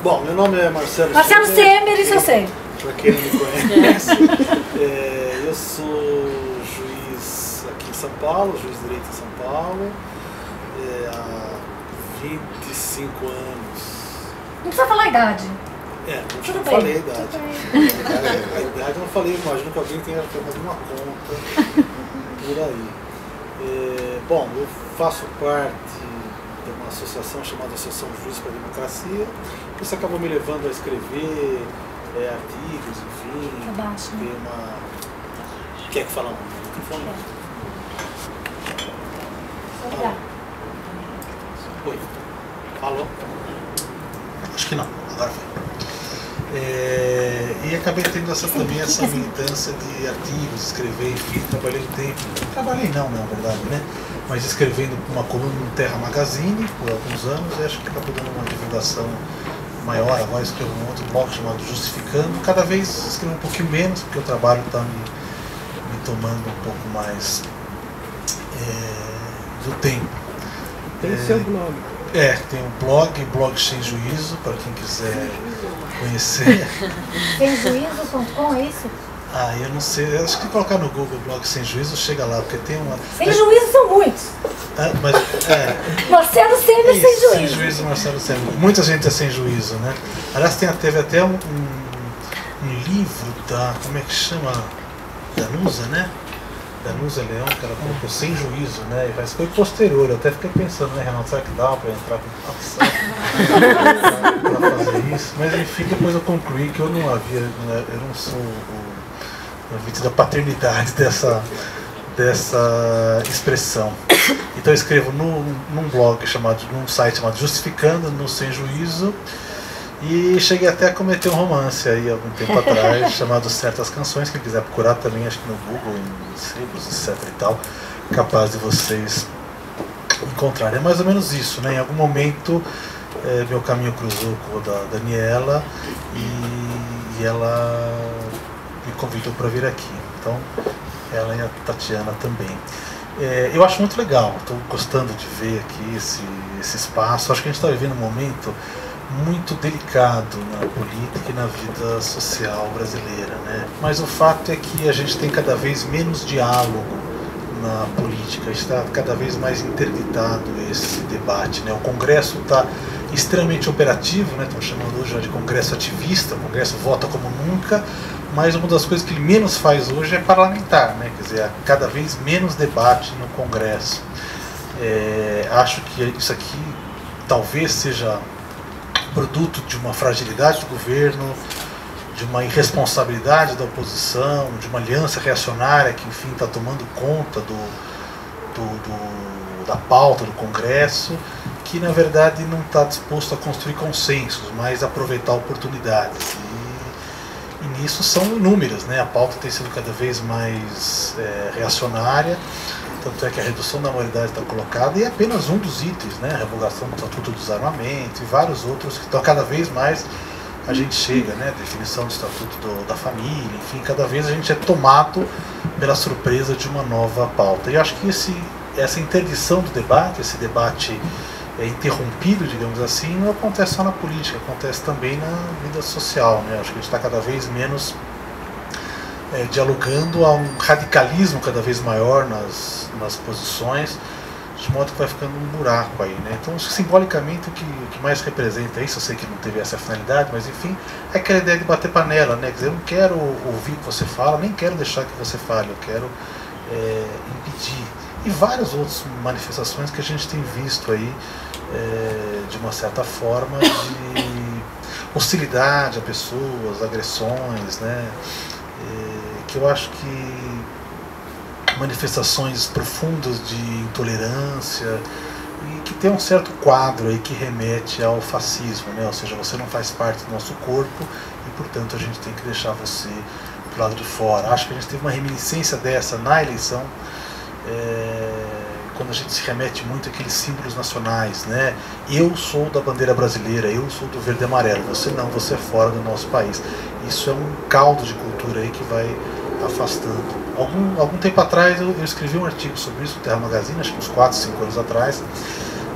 Bom, meu nome é Marcelo Semer, isso eu sei. Para quem não me conhece, eu sou juiz aqui em São Paulo, juiz de direito em São Paulo, há 25 anos. Não precisa falar a idade. Não falei a idade. A idade eu não falei, imagino que alguém tenha feito uma conta por aí. Bom, eu faço parte de uma associação chamada Associação Juízes para a Democracia. Isso acabou me levando a escrever artigos, enfim. Tem uma... Quer que fala um microfone? Oi. Alô? Acho que não, agora foi. E acabei tendo também essa militância de artigos, escrever, enfim, trabalhei um tempo. Trabalhei não, na verdade, né? Mas escrevendo uma coluna no Terra Magazine por alguns anos, e acho que acabou dando uma divulgação maior. Agora escrevo um outro blog chamado Justificando. Cada vez escrevo um pouquinho menos, porque o trabalho está me tomando um pouco mais do tempo. Tem seu blog. Tem um blog Sem Juízo, para quem quiser conhecer. Semjuízo.com, é isso? Eu não sei, acho que colocar no Google blog Sem Juízo chega lá, porque tem uma... Sem juízo são muitos. Marcelo Semer sem juízo. Sem juízo, Marcelo Semer. Muita gente é sem juízo, né? Aliás, teve até um livro da, como é que chama? Danusa, né? Danusa Leão, que ela colocou Sem Juízo, né? Mas foi posterior, eu até fiquei pensando, né, Renato, será que dá para entrar com para fazer isso? Mas enfim, depois eu concluí que eu não sou o vítima da paternidade dessa expressão. Então eu escrevo num blog num site chamado Justificando, no Sem Juízo, e cheguei até a cometer um romance aí algum tempo atrás, chamado Certas Canções. Quem quiser procurar também, acho que no Google, em livros, etc e tal, capaz de vocês encontrarem. É mais ou menos isso, né? Em algum momento meu caminho cruzou com o da Daniela e ela me convidou para vir aqui. Então, ela e a Tatiana também. Eu acho muito legal, estou gostando de ver aqui esse espaço. Acho que a gente está vivendo um momento muito delicado na política e na vida social brasileira, né? Mas o fato é que a gente tem cada vez menos diálogo na política, está cada vez mais interditado esse debate, né? O Congresso está extremamente operativo, né? Estão chamando hoje de Congresso ativista, o Congresso vota como nunca, mas uma das coisas que ele menos faz hoje é parlamentar, né? Quer dizer, há cada vez menos debate no Congresso. Acho que isso aqui talvez seja produto de uma fragilidade do governo, de uma irresponsabilidade da oposição, de uma aliança reacionária que, enfim, está tomando conta da pauta do Congresso, que, na verdade, não está disposto a construir consensos, mas a aproveitar oportunidades. E nisso são inúmeras, né? A pauta tem sido cada vez mais reacionária, tanto é que a redução da maioridade está colocada, e é apenas um dos itens, né? A revogação do Estatuto do Desarmamento e vários outros que estão cada vez mais, a gente chega, né? Definição do Estatuto da Família, enfim, cada vez a gente é tomado pela surpresa de uma nova pauta. E acho que essa interdição do debate, esse debate interrompido, digamos assim, não acontece só na política, acontece também na vida social, né? Acho que a gente está cada vez menos dialogando a um radicalismo cada vez maior nas posições, de modo que vai ficando um buraco aí, né? Então, simbolicamente, o que mais representa isso, eu sei que não teve essa finalidade, mas enfim, é aquela ideia de bater panela, né? Quer dizer, eu não quero ouvir o que você fala, nem quero deixar que você fale, eu quero impedir. E várias outras manifestações que a gente tem visto aí, de uma certa forma, de hostilidade a pessoas, agressões, né? Que eu acho que manifestações profundas de intolerância e que tem um certo quadro aí que remete ao fascismo, né? Ou seja, você não faz parte do nosso corpo e, portanto, a gente tem que deixar você do lado de fora. Acho que a gente teve uma reminiscência dessa na eleição, quando a gente se remete muito àqueles símbolos nacionais, né? Eu sou da bandeira brasileira, eu sou do verde e amarelo, você não, você é fora do nosso país. Isso é um caldo de cultura aí que vai afastando. Algum tempo atrás eu escrevi um artigo sobre isso no Terra Magazine, acho que uns 4, 5 anos atrás,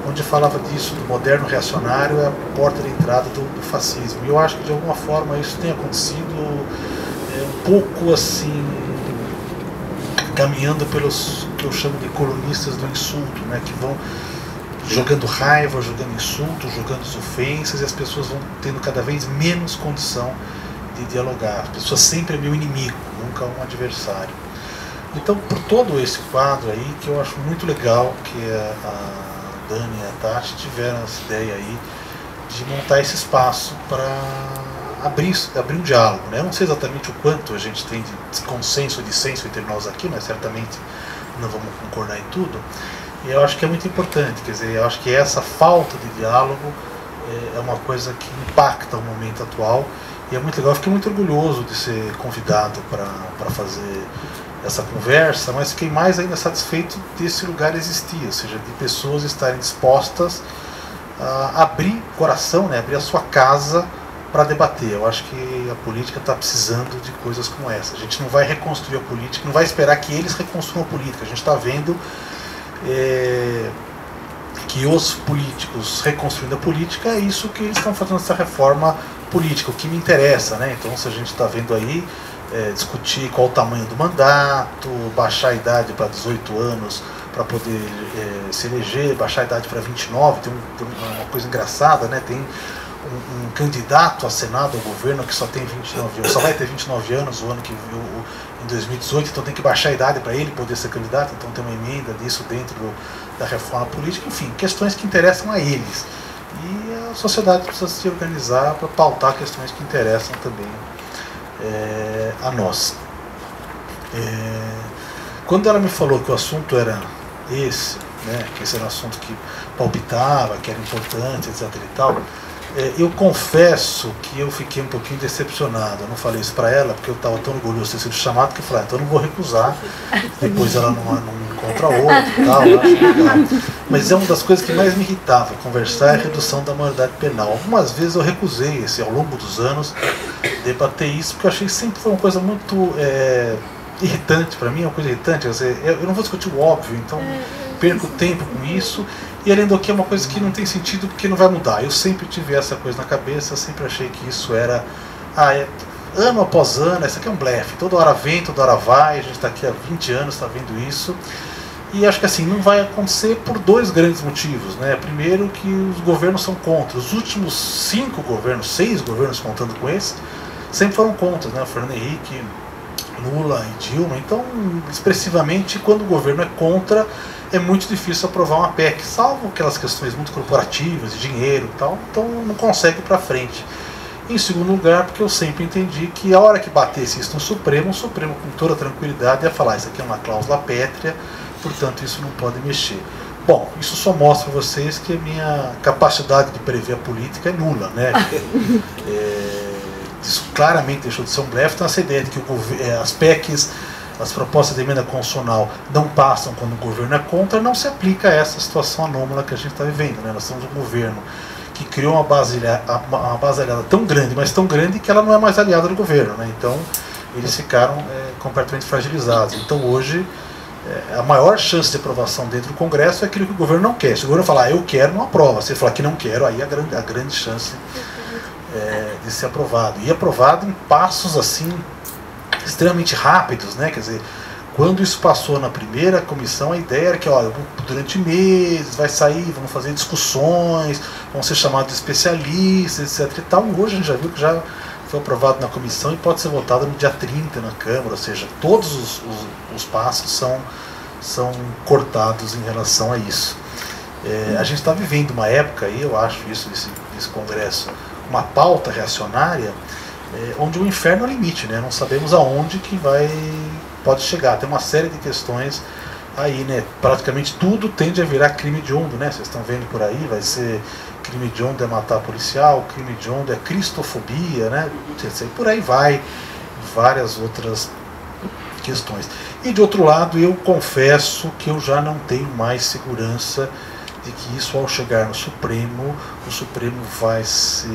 onde falava disso, do moderno reacionário é a porta de entrada do fascismo. E eu acho que de alguma forma isso tem acontecido um pouco assim, caminhando pelos que eu chamo de colunistas do insulto, né, que vão jogando raiva, jogando insultos, jogando ofensas, e as pessoas vão tendo cada vez menos condição de dialogar. As pessoas sempre é meu inimigo, nunca um adversário. Então, por todo esse quadro aí, que eu acho muito legal que a Dani e a Tati tiveram essa ideia aí de montar esse espaço para abrir um diálogo, né? Eu não sei exatamente o quanto a gente tem de consenso, de senso entre nós aqui, mas certamente não vamos concordar em tudo. E eu acho que é muito importante, quer dizer, eu acho que essa falta de diálogo é uma coisa que impacta o momento atual, e é muito legal. Eu fiquei muito orgulhoso de ser convidado para fazer essa conversa, mas fiquei mais ainda satisfeito desse lugar existir, ou seja, de pessoas estarem dispostas a abrir o coração, né, abrir a sua casa para debater. Eu acho que a política está precisando de coisas como essa. A gente não vai reconstruir a política, não vai esperar que eles reconstruam a política. A gente está vendo que os políticos reconstruindo a política é isso que eles estão fazendo, essa reforma política, o que me interessa, né? Então, se a gente está vendo aí discutir qual o tamanho do mandato, baixar a idade para 18 anos para poder se eleger, baixar a idade para 29, tem uma coisa engraçada, né? Tem um candidato a Senado ao governo que só tem 29 anos, só vai ter 29 anos o ano que em 2018, então tem que baixar a idade para ele poder ser candidato, então tem uma emenda disso dentro da reforma política, enfim, questões que interessam a eles. E a sociedade precisa se organizar para pautar questões que interessam também a nós. Quando ela me falou que o assunto era esse, né, que esse era um assunto que palpitava, que era importante, etc. e tal, eu confesso que eu fiquei um pouquinho decepcionado. Eu não falei isso para ela porque eu estava tão orgulhoso de ter sido chamado que eu falei, então eu não vou recusar. Depois ela não encontra outro e tal, eu acho legal. Mas é uma das coisas que mais me irritava, conversar é a redução da maioridade penal. Algumas vezes eu recusei, ao longo dos anos, debater isso, porque eu achei que sempre foi uma coisa muito irritante para mim, uma coisa irritante. Quer dizer, eu não vou discutir o óbvio, então perco tempo com isso. E além do que é uma coisa que não tem sentido porque não vai mudar. Eu sempre tive essa coisa na cabeça, sempre achei que isso era ano após ano, isso aqui é um blefe, toda hora vem, toda hora vai, a gente está aqui há 20 anos, está vendo isso. E acho que assim, não vai acontecer por dois grandes motivos, né? Primeiro, que os governos são contra. Os últimos 5 governos, 6 governos contando com esse, sempre foram contra, né? Fernando Henrique, Lula e Dilma. Então, expressivamente, quando o governo é contra, é muito difícil aprovar uma PEC, salvo aquelas questões muito corporativas, de dinheiro e tal, então não consegue ir para frente. Em segundo lugar, porque eu sempre entendi que a hora que batesse isso no Supremo, o Supremo com toda tranquilidade ia falar, isso aqui é uma cláusula pétrea, portanto isso não pode mexer. Bom, isso só mostra para vocês que a minha capacidade de prever a política é nula, né? Isso claramente deixou de ser um blefe. Então essa ideia de que as PECs, as propostas de emenda constitucional não passam quando o governo é contra, não se aplica a essa situação anômala que a gente está vivendo, né? Nós temos um governo que criou uma base aliada tão grande, mas tão grande que ela não é mais aliada do governo, né? Então eles ficaram completamente fragilizados. Então hoje a maior chance de aprovação dentro do Congresso é aquilo que o governo não quer. Se o governo falar eu quero, não aprova. Se ele falar que não quero, aí a grande chance de ser aprovado. E aprovado em passos assim extremamente rápidos, né? Quer dizer, quando isso passou na primeira comissão, a ideia era que, olha, durante meses vai sair, vão fazer discussões, vão ser chamados de especialistas, etc. e tal. Hoje a gente já viu que já foi aprovado na comissão e pode ser votado no dia 30 na Câmara, ou seja, todos os passos são cortados em relação a isso. A gente está vivendo uma época aí, eu acho isso, esse Congresso, uma pauta reacionária, onde o inferno é o limite, né? Não sabemos aonde que pode chegar. Tem uma série de questões aí, né? Praticamente tudo tende a virar crime hediondo, né? Vocês estão vendo por aí, vai ser crime hediondo é matar policial, crime hediondo é cristofobia, né? Por aí vai, várias outras questões. E de outro lado, eu confesso que eu já não tenho mais segurança de que isso, ao chegar no Supremo, o Supremo vai ser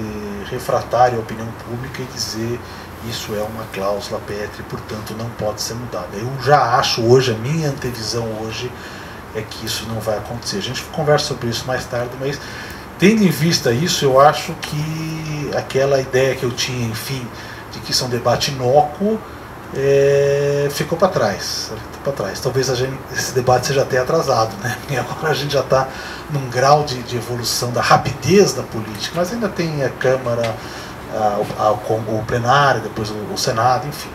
refratário à opinião pública e dizer isso é uma cláusula pétrea e, portanto, não pode ser mudada. Eu já acho hoje, a minha antevisão hoje é que isso não vai acontecer. A gente conversa sobre isso mais tarde, mas tendo em vista isso, eu acho que aquela ideia que eu tinha, enfim, de que isso é um debate inócuo, ficou para trás. Talvez esse debate seja até atrasado, né? E agora a gente já está num grau de evolução da rapidez da política, mas ainda tem a Câmara, o plenário, depois o Senado, enfim,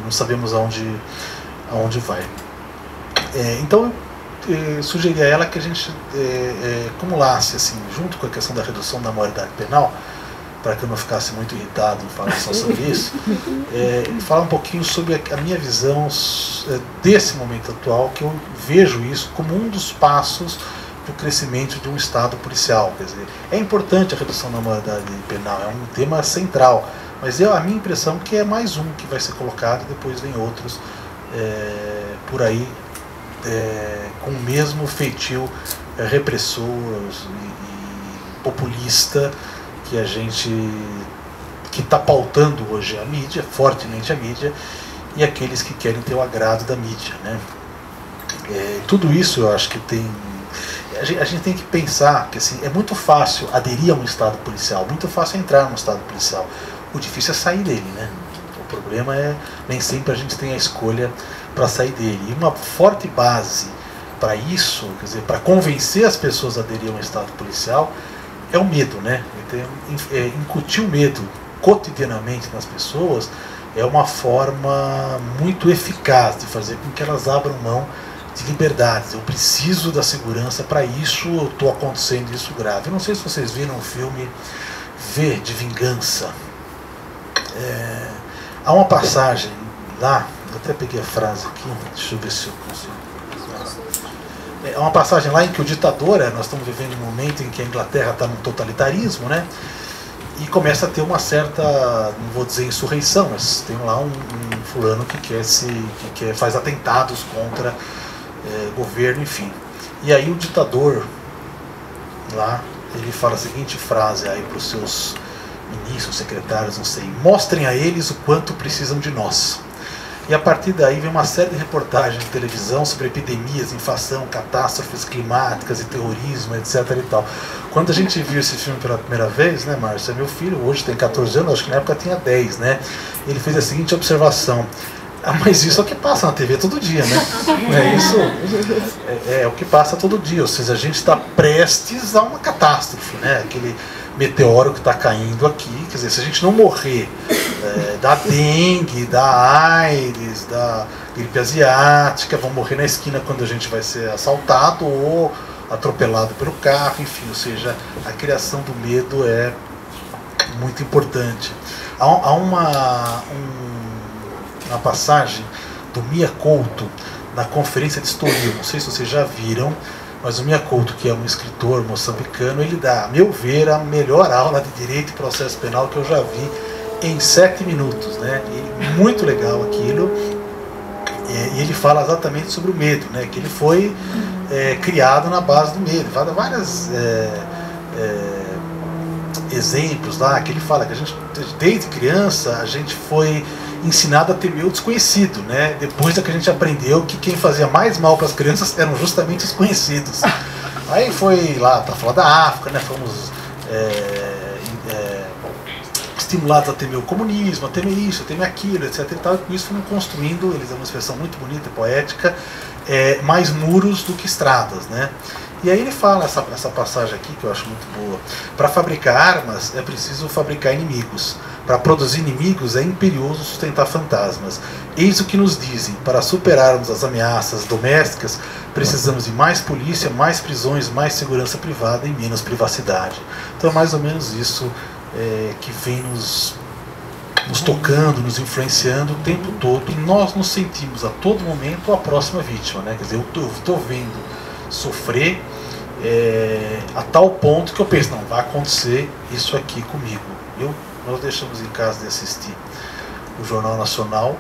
não sabemos aonde vai. Então eu sugeri a ela que a gente acumulasse, assim, junto com a questão da redução da maioridade penal, para que eu não ficasse muito irritado em falar só sobre isso, falar um pouquinho sobre a minha visão desse momento atual, que eu vejo isso como um dos passos para o crescimento de um Estado policial. Quer dizer, é importante a redução da maioridade penal, é um tema central, mas a minha impressão é que é mais um que vai ser colocado e depois vem outros por aí com o mesmo feitio repressor e populista que está pautando hoje a mídia, fortemente a mídia, e aqueles que querem ter o agrado da mídia, né? Tudo isso eu acho que a gente tem que pensar que, assim, é muito fácil aderir a um Estado policial, muito fácil entrar num Estado policial. O difícil é sair dele, né? O problema nem sempre a gente tem a escolha para sair dele. E uma forte base para isso, quer dizer, para convencer as pessoas a aderir a um Estado policial, é o medo, né? Incutir o medo cotidianamente nas pessoas é uma forma muito eficaz de fazer com que elas abram mão de liberdades. Eu preciso da segurança, para isso estou acontecendo isso grave. Eu não sei se vocês viram o filme V de Vingança. Há uma passagem lá, eu até peguei a frase aqui, deixa eu ver se eu consigo. É uma passagem lá em que o ditador, nós estamos vivendo um momento em que a Inglaterra está num totalitarismo, né? E começa a ter uma certa, não vou dizer insurreição, mas tem lá um fulano que faz atentados contra governo, enfim. E aí o ditador lá, ele fala a seguinte frase aí para os seus ministros, secretários, não sei: mostrem a eles o quanto precisam de nós. E a partir daí vem uma série de reportagens de televisão sobre epidemias, inflação, catástrofes climáticas e terrorismo, etc. e tal. Quando a gente viu esse filme pela primeira vez, né, Márcia, meu filho hoje tem 14 anos, acho que na época tinha 10, né? Ele fez a seguinte observação: mas isso é o que passa na TV todo dia, né? Isso é o que passa todo dia, ou seja, a gente está prestes a uma catástrofe, né? Aquele meteoro que está caindo aqui, quer dizer, se a gente não morrer da dengue, da AIDS, da gripe asiática, vão morrer na esquina quando a gente vai ser assaltado ou atropelado pelo carro, enfim, ou seja, a criação do medo é muito importante. Há uma passagem do Mia Couto na Conferência de Estoril, não sei se vocês já viram, mas o Mia Couto, que é um escritor moçambicano, ele dá, a meu ver, a melhor aula de Direito e Processo Penal que eu já vi em 7 minutos, né? E muito legal aquilo. E ele fala exatamente sobre o medo, né? Que ele foi criado na base do medo. Vários exemplos lá, que ele fala que a gente, desde criança, a gente foi ensinado a temer o desconhecido, né? Depois é que a gente aprendeu que quem fazia mais mal para as crianças eram justamente os conhecidos. Aí foi lá para falar da África, né? Fomos estimulados a temer o comunismo, a temer isso, a temer aquilo, etc. E tal, e com isso fomos construindo, eles dão uma expressão muito bonita e poética, mais muros do que estradas, né? E aí ele fala essa passagem aqui, que eu acho muito boa: para fabricar armas é preciso fabricar inimigos. Para produzir inimigos é imperioso sustentar fantasmas. Eis o que nos dizem: para superarmos as ameaças domésticas, precisamos de mais polícia, mais prisões, mais segurança privada e menos privacidade. Então é mais ou menos isso que vem nos tocando, nos influenciando o tempo todo, e nós nos sentimos a todo momento a próxima vítima, né? Quer dizer, eu estou vendo sofrer a tal ponto que eu penso, não, vai acontecer isso aqui comigo. Nós deixamos em casa de assistir o Jornal Nacional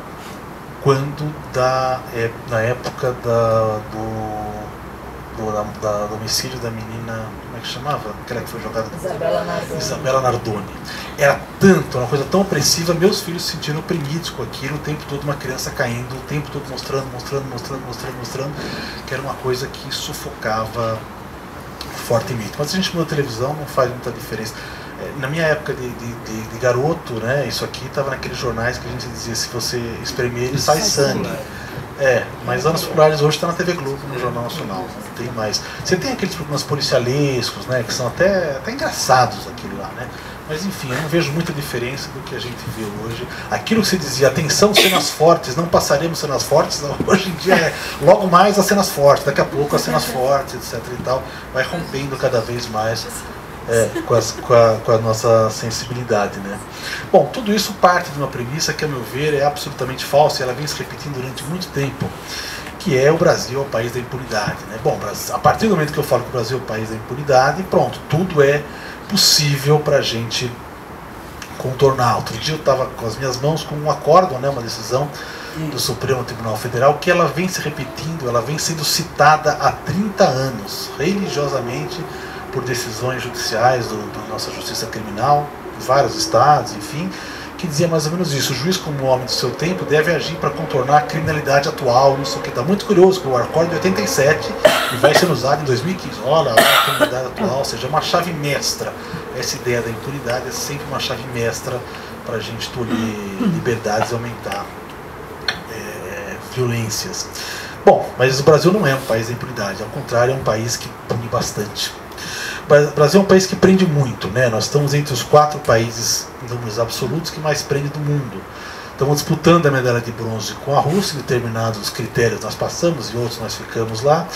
do homicídio da menina, como é que chamava? Aquela que foi jogada... Isabela Nardoni. Isabela Nardoni. Era tanto, uma coisa tão opressiva, meus filhos se sentiram oprimidos com aquilo, o tempo todo uma criança caindo, o tempo todo mostrando, que era uma coisa que sufocava fortemente. Mas se a gente muda a televisão, não faz muita diferença. Na minha época de garoto, né, isso aqui estava naqueles jornais que a gente dizia, se você espremer ele sai sangue. Mas Anos Populares hoje está na TV Globo, no Jornal Nacional, não tem mais. Você tem aqueles programas policialescos, né, que são até engraçados aquilo lá, né? Mas enfim, eu não vejo muita diferença do que a gente vê hoje. Aquilo que se dizia, atenção, cenas fortes, não passaremos cenas fortes, hoje em dia é logo mais as cenas fortes, daqui a pouco as cenas fortes, etc e tal, vai rompendo cada vez mais com a nossa sensibilidade, né? Bom, tudo isso parte de uma premissa que, a meu ver, é absolutamente falsa e ela vem se repetindo durante muito tempo, que é o Brasil é o país da impunidade, né? Bom, a partir do momento que eu falo que o Brasil é o país da impunidade, pronto, tudo é possível para a gente contornar. Outro dia eu estava com as minhas mãos com um acórdão, né, uma decisão do Supremo Tribunal Federal, que ela vem se repetindo, ela vem sendo citada há 30 anos, religiosamente, por decisões judiciais da nossa justiça criminal, em vários estados, enfim, que dizia mais ou menos isso: o juiz, como homem do seu tempo, deve agir para contornar a criminalidade atual. Isso aqui está muito curioso, que o acórdão de 87 e vai ser usado em 2015. Olha, a criminalidade atual, ou seja, é uma chave mestra. Essa ideia da impunidade é sempre uma chave mestra para a gente tolher liberdades e aumentar violências. Bom, mas o Brasil não é um país da impunidade, ao contrário, é um país que pune bastante. O Brasil é um país que prende muito, né? Nós estamos entre os 4 países, em números absolutos, que mais prende do mundo. Estamos disputando a medalha de bronze com a Rússia, em determinados critérios nós passamos e outros nós ficamos lá,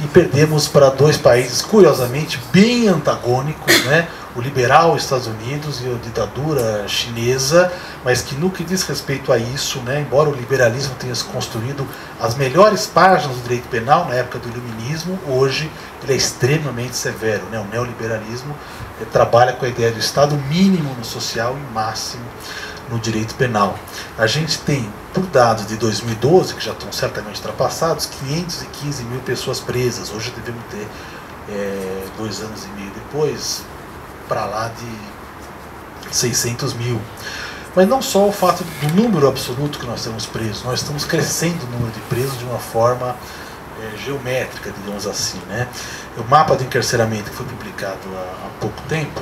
e perdemos para 2 países, curiosamente, bem antagônicos, né? O liberal Estados Unidos e a ditadura chinesa, mas que no que diz respeito a isso, né, embora o liberalismo tenha se construído as melhores páginas do direito penal na época do iluminismo, hoje ele é extremamente severo, né? O neoliberalismo trabalha com a ideia do Estado mínimo no social e máximo no direito penal. A gente tem, por dados de 2012, que já estão certamente ultrapassados, 515 mil pessoas presas. Hoje devemos ter, 2 anos e meio depois, para lá de 600 mil. Mas não só o fato do número absoluto que nós temos presos, nós estamos crescendo o número de presos de uma forma geométrica, digamos assim, né? O mapa de encarceramento, que foi publicado há pouco tempo,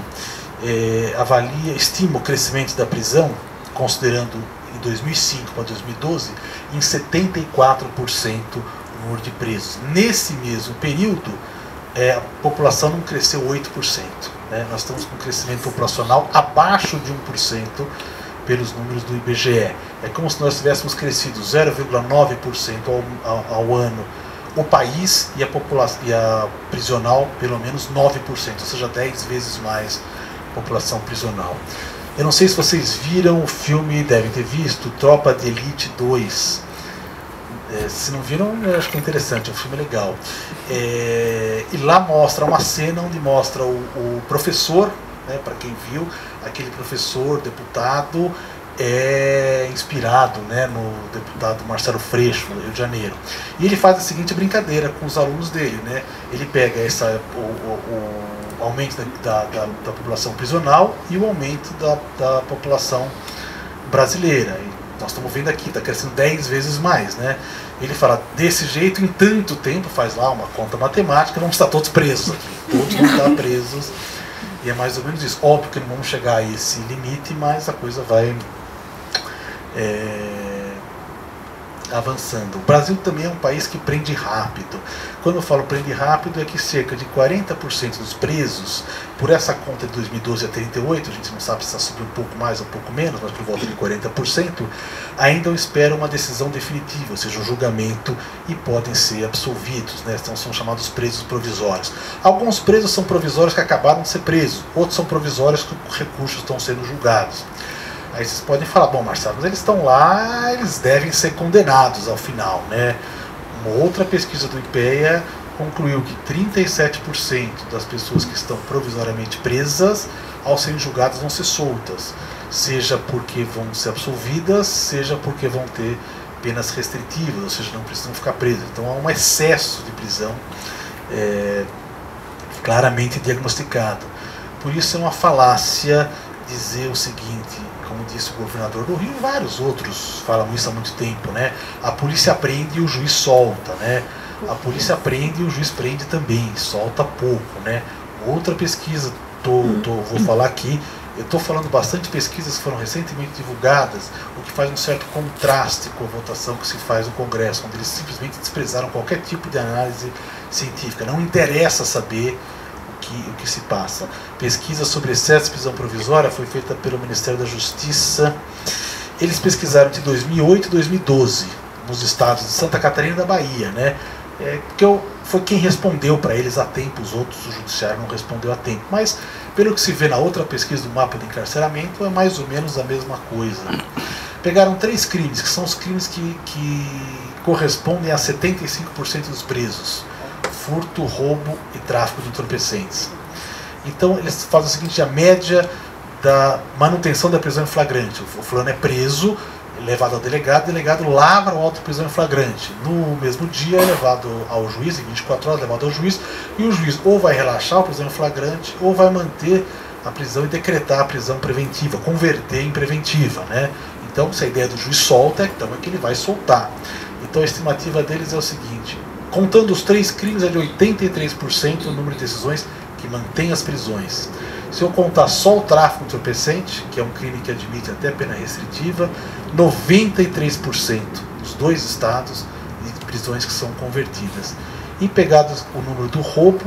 estima o crescimento da prisão, considerando em 2005 para 2012, em 74% o número de presos. Nesse mesmo período, a população não cresceu 8%. Né? Nós estamos com um crescimento populacional abaixo de 1% pelos números do IBGE. É como se nós tivéssemos crescido 0,9% ao ano o país e a população e a prisional pelo menos 9%, ou seja, 10 vezes mais população prisional. Eu não sei se vocês viram o filme, devem ter visto, Tropa de Elite 2. Se não viram, eu acho que é interessante, é um filme legal. E lá mostra uma cena onde mostra o professor, né, para quem viu, aquele professor, deputado, inspirado, né, no deputado Marcelo Freixo, no Rio de Janeiro. E ele faz a seguinte brincadeira com os alunos dele, né? Ele pega o aumento da população prisional e o aumento da população brasileira. E nós estamos vendo aqui, está crescendo 10 vezes mais, né? Ele fala, desse jeito, em tanto tempo, faz lá uma conta matemática, vamos estar todos presos aqui. Todos vão estar presos. E é mais ou menos isso. Óbvio que não vamos chegar a esse limite, mas a coisa vai avançando. O Brasil também é um país que prende rápido. Quando eu falo prende rápido, é que cerca de 40% dos presos, por essa conta de 2012 a 38%, a gente não sabe se está subindo um pouco mais ou um pouco menos, mas por volta de 40%, ainda esperam uma decisão definitiva, ou seja, um julgamento, e podem ser absolvidos, né? Então são chamados presos provisórios. Alguns presos são provisórios que acabaram de ser presos, outros são provisórios que os recursos estão sendo julgados. Aí vocês podem falar, bom, Marcelo, mas eles estão lá, eles devem ser condenados ao final, né? Uma outra pesquisa do IPEA concluiu que 37% das pessoas que estão provisoriamente presas, ao serem julgadas, vão ser soltas, seja porque vão ser absolvidas, seja porque vão ter penas restritivas, ou seja, não precisam ficar presas. Então há um excesso de prisão claramente diagnosticado. Por isso é uma falácia dizer o seguinte, como disse o governador do Rio e vários outros falam isso há muito tempo, né? A polícia prende e o juiz solta, né? A polícia prende e o juiz prende também, solta pouco, né? Outra pesquisa, vou falar aqui, eu estou falando bastante pesquisas que foram recentemente divulgadas, o que faz um certo contraste com a votação que se faz no Congresso, onde eles simplesmente desprezaram qualquer tipo de análise científica. Não interessa saber o que se passa. Pesquisa sobre excesso de prisão provisória foi feita pelo Ministério da Justiça. Eles pesquisaram de 2008 e 2012 nos estados de Santa Catarina e da Bahia, né? Porque foi quem respondeu para eles a tempo, os outros, o judiciário não respondeu a tempo. Mas, pelo que se vê na outra pesquisa do mapa de encarceramento, é mais ou menos a mesma coisa. Pegaram 3 crimes, que são os crimes que correspondem a 75% dos presos: furto, roubo e tráfico de entorpecentes. Então, eles fazem o seguinte: a média da manutenção da prisão em flagrante. O fulano é preso, levado ao delegado, o delegado lavra o auto de prisão em flagrante. No mesmo dia é levado ao juiz, em 24 horas levado ao juiz, e o juiz ou vai relaxar a prisão em flagrante, ou vai manter a prisão e decretar a prisão preventiva, converter em preventiva, né? Então, se a ideia do juiz solta, então é que ele vai soltar. Então a estimativa deles é o seguinte: contando os 3 crimes, é de 83% o número de decisões que mantém as prisões. Se eu contar só o tráfico entorpecente, que é um crime que admite até pena restritiva, 93% dos 2 estados de prisões que são convertidas. E pegados o número do roubo,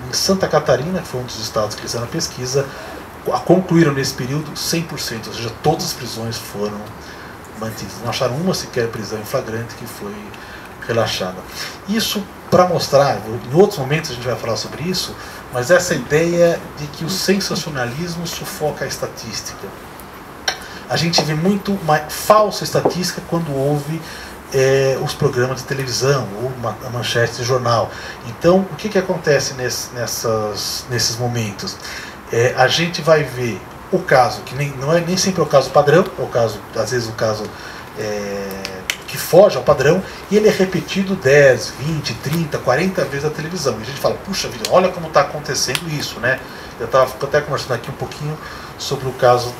em Santa Catarina, que foi um dos estados que fizeram a pesquisa, concluíram nesse período 100%, ou seja, todas as prisões foram mantidas. Não acharam uma sequer prisão em flagrante que foi relaxada. Isso para mostrar, em outros momentos a gente vai falar sobre isso, mas essa ideia de que o sensacionalismo sufoca a estatística. A gente vê muito uma falsa estatística quando houve os programas de televisão ou a manchete de jornal. Então, o que acontece nesses momentos? A gente vai ver o caso, que não é nem sempre o caso padrão, é o caso, às vezes o caso que foge ao padrão, e ele é repetido 10, 20, 30, 40 vezes na televisão. E a gente fala, puxa vida, olha como está acontecendo isso, né? Eu estava até conversando aqui um pouquinho sobre o caso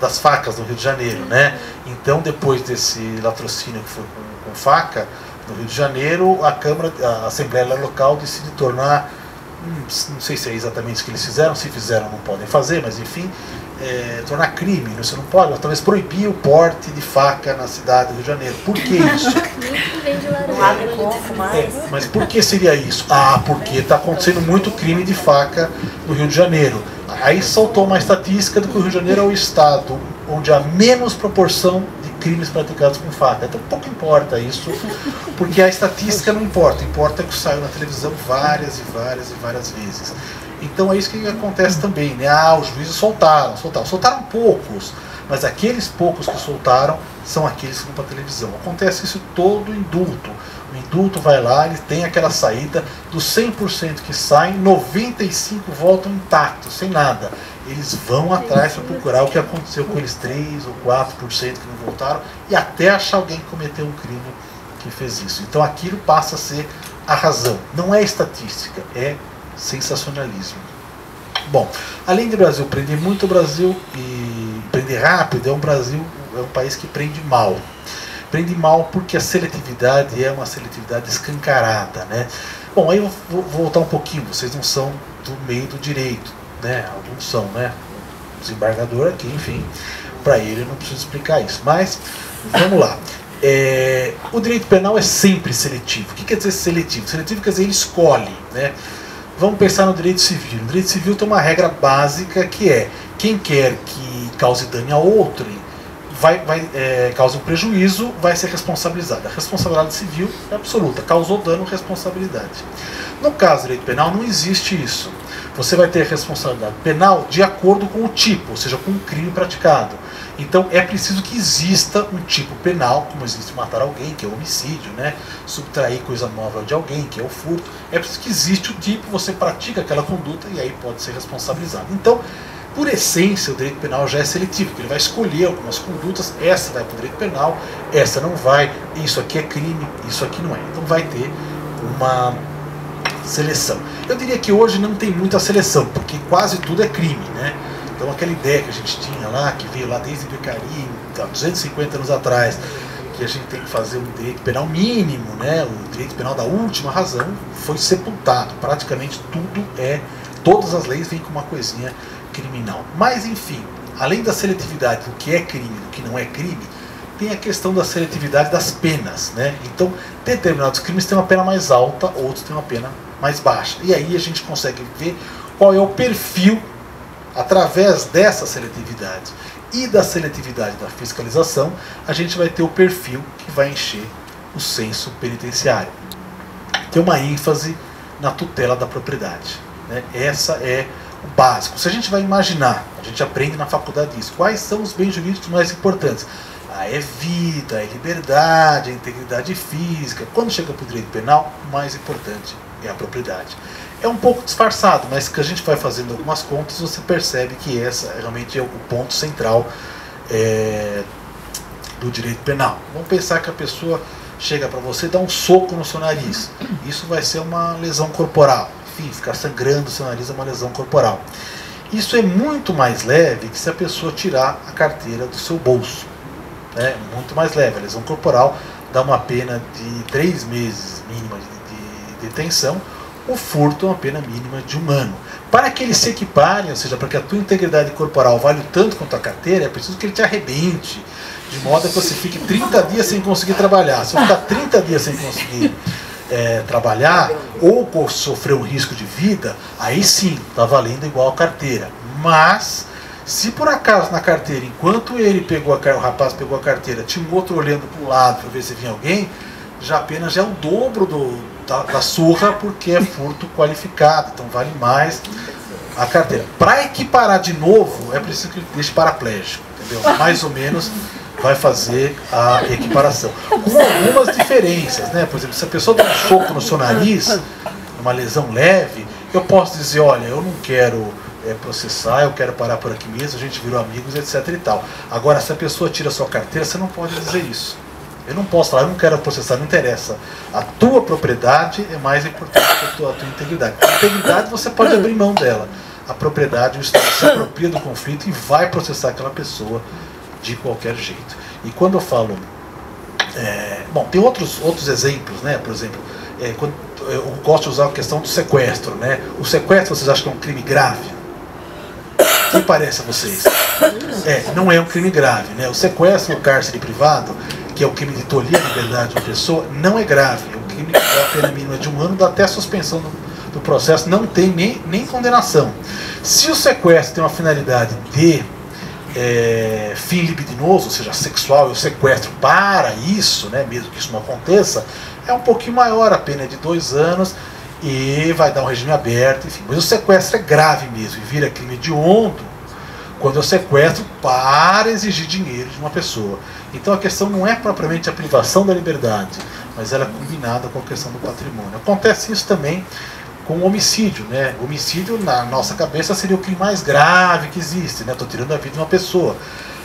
das facas no Rio de Janeiro, né? Então, depois desse latrocínio que foi com faca no Rio de Janeiro, a Assembleia Local decide tornar, não sei se é exatamente isso que eles fizeram, se fizeram não podem fazer, mas enfim, tornar crime, você não pode, mas talvez proibir o porte de faca na cidade do Rio de Janeiro. Por que isso? Mas por que seria isso? Porque está acontecendo muito crime de faca no Rio de Janeiro. Aí saltou uma estatística de que o Rio de Janeiro é o estado onde há menos proporção de crimes praticados com faca. Então pouco importa isso, porque a estatística não importa, importa que saiu na televisão várias e várias vezes. Então é isso que acontece também, né? Os juízes soltaram poucos, mas aqueles poucos que soltaram são aqueles que vão para a televisão. Acontece isso todo indulto. O indulto vai lá, ele tem aquela saída, dos 100% que saem, 95% voltam intactos, sem nada. Eles vão atrás para procurar o que aconteceu com eles 3 ou 4% que não voltaram, e até achar alguém que cometeu um crime que fez isso. Então aquilo passa a ser a razão. Não é estatística, é sensacionalismo. Bom, além do Brasil prender muito, o Brasil e prender rápido, é um país que prende mal. Prende mal porque a seletividade é uma seletividade escancarada, né? Bom, aí eu vou voltar um pouquinho, vocês não são do meio do direito, né? Alguns são, né? O desembargador aqui, enfim, para ele eu não preciso explicar isso, mas vamos lá. O direito penal é sempre seletivo. O que quer dizer seletivo? Seletivo quer dizer ele escolhe, né? Vamos pensar no direito civil. No direito civil tem uma regra básica que é: quem quer que cause dano a outro, cause um prejuízo, vai ser responsabilizado. A responsabilidade civil é absoluta. Causou dano, responsabilidade. No caso do direito penal não existe isso. Você vai ter responsabilidade penal de acordo com o tipo, ou seja, com o crime praticado. Então é preciso que exista um tipo penal, como existe matar alguém, que é o homicídio, né? Subtrair coisa móvel de alguém, que é o furto. É preciso que existe o tipo, você pratica aquela conduta e aí pode ser responsabilizado. Então, por essência, o direito penal já é seletivo, porque ele vai escolher algumas condutas, essa vai para o direito penal, essa não vai, isso aqui é crime, isso aqui não é. Então vai ter uma seleção. Eu diria que hoje não tem muita seleção, porque quase tudo é crime, né? Então aquela ideia que a gente tinha lá, que veio lá desde Beccaria, há 250 anos atrás, que a gente tem que fazer um direito penal mínimo, né? O direito penal da última razão, foi sepultado. Praticamente todas as leis vêm com uma coisinha criminal. Mas enfim, além da seletividade do que é crime e do que não é crime, tem a questão da seletividade das penas, né? Então, determinados crimes têm uma pena mais alta, outros têm uma pena mais baixa. E aí a gente consegue ver qual é o perfil, através dessa seletividade e da seletividade da fiscalização, a gente vai ter o perfil que vai encher o censo penitenciário. Tem uma ênfase na tutela da propriedade, né? Essa é o básico. Se a gente vai imaginar, a gente aprende na faculdade isso, quais são os bens jurídicos mais importantes? É vida, é liberdade, é integridade física. Quando chega para o direito penal, o mais importante é a propriedade. É um pouco disfarçado, mas que a gente vai fazendo algumas contas, você percebe que essa realmente é o ponto central do direito penal. Vamos pensar que a pessoa chega para você e dá um soco no seu nariz. Isso vai ser uma lesão corporal. Enfim, ficar sangrando o seu nariz é uma lesão corporal. Isso é muito mais leve que se a pessoa tirar a carteira do seu bolso. É muito mais leve. A lesão corporal dá uma pena de 3 meses mínima de detenção. O furto é uma pena mínima de 1 ano. Para que eles se equiparem, ou seja, para que a tua integridade corporal valha tanto quanto a carteira, é preciso que ele te arrebente, de modo que você fique 30 dias sem conseguir trabalhar. Se você ficar 30 dias sem conseguir trabalhar, ou sofrer um risco de vida, aí sim, está valendo igual a carteira. Mas, se por acaso na carteira, enquanto o rapaz pegou a carteira, tinha um outro olhando para o lado para ver se vinha alguém, já apenas é o dobro da surra, porque é furto qualificado, então vale mais a carteira. Para equiparar de novo, é preciso que ele deixe paraplégico, entendeu? Mais ou menos vai fazer a equiparação. Com algumas diferenças, né? Por exemplo, se a pessoa dá um soco no seu nariz, uma lesão leve, eu posso dizer, olha, eu não quero processar, eu quero parar por aqui mesmo, a gente virou amigos, etc e tal. Agora, se a pessoa tira a sua carteira, você não pode dizer isso. Eu não posso falar, eu não quero processar, não interessa. A tua propriedade é mais importante que a tua integridade. A integridade você pode abrir mão dela. A propriedade, o Estado se apropria do conflito e vai processar aquela pessoa de qualquer jeito. E quando eu falo... bom, tem outros exemplos, né? Por exemplo, quando eu gosto de usar a questão do sequestro, né? O sequestro, vocês acham que é um crime grave? O que parece a vocês? Não é um crime grave, né? O sequestro no cárcere privado, que é o crime de tolir a liberdade de uma pessoa, não é grave. É um crime que dá a pena mínima de 1 ano, dá até a suspensão do processo, não tem nem condenação. Se o sequestro tem uma finalidade de fim libidinoso, ou seja, sexual, e o sequestro para isso, né, mesmo que isso não aconteça, é um pouquinho maior, a pena é de 2 anos e vai dar um regime aberto, enfim. Mas o sequestro é grave mesmo e vira crime hediondo quando eu sequestro para exigir dinheiro de uma pessoa. Então a questão não é propriamente a privação da liberdade, mas ela é combinada com a questão do patrimônio. Acontece isso também com o homicídio, né? O homicídio, na nossa cabeça, seria o crime mais grave que existe, né? Estou tirando a vida de uma pessoa.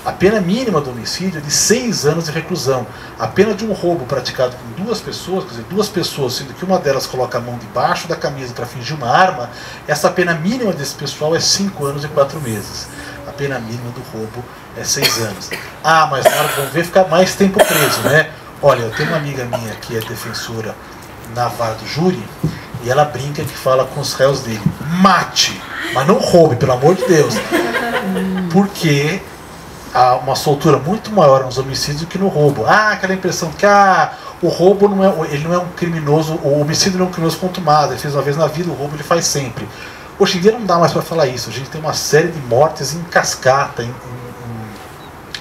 A pena mínima do homicídio é de 6 anos de reclusão. A pena de um roubo praticado com 2 pessoas, quer dizer, 2 pessoas, sendo que uma delas coloca a mão debaixo da camisa para fingir uma arma, essa pena mínima desse pessoal é 5 anos e 4 meses. A pena mínima do roubo é 6 anos. Ah, mas na hora que vão ver, ficar mais tempo preso, né? Olha, eu tenho uma amiga minha que é defensora na vara do júri, e ela brinca que fala com os réus dele: mate, mas não roube, pelo amor de Deus. Porque há uma soltura muito maior nos homicídios do que no roubo. Aquela impressão que o roubo não é um criminoso, o homicídio não é um criminoso consumado, ele fez uma vez na vida, o roubo ele faz sempre. Hoje em dia não dá mais para falar isso. A gente tem uma série de mortes em cascata, em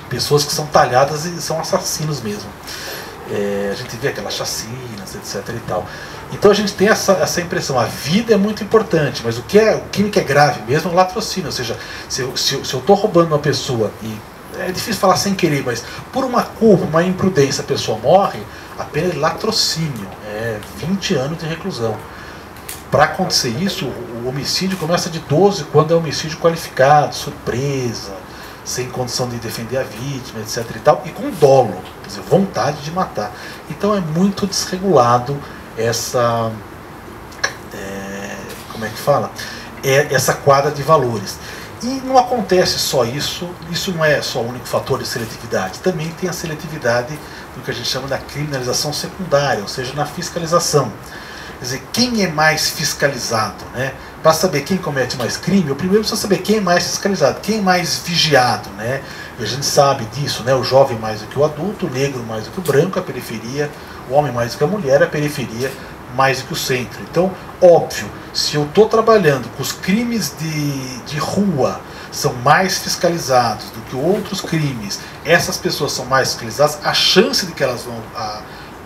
pessoas que são talhadas e são assassinos mesmo. A gente vê aquelas chacinas, etc e tal. Então a gente tem essa impressão, a vida é muito importante, mas o crime que é grave mesmo é o latrocínio. Ou seja, se eu estou roubando uma pessoa, e é difícil falar sem querer, mas por uma culpa, uma imprudência, a pessoa morre, a pena é latrocínio, 20 anos de reclusão. Para acontecer isso, o homicídio começa de 12 quando é homicídio qualificado, surpresa, sem condição de defender a vítima, etc e tal, e com dolo, quer dizer, vontade de matar. Então é muito desregulado como é que fala? É essa quadra de valores. E não acontece só isso não é só o único fator de seletividade, também tem a seletividade do que a gente chama da criminalização secundária, ou seja, na fiscalização. Quer dizer, quem é mais fiscalizado, né? Para saber quem comete mais crime, o primeiro precisa saber quem é mais fiscalizado, quem é mais vigiado, né? E a gente sabe disso, né? O jovem mais do que o adulto, o negro mais do que o branco, a periferia, o homem mais do que a mulher, a periferia mais do que o centro. Então, óbvio, se eu estou trabalhando com os crimes de rua, são mais fiscalizados do que outros crimes, essas pessoas são mais fiscalizadas, a chance de que elas vão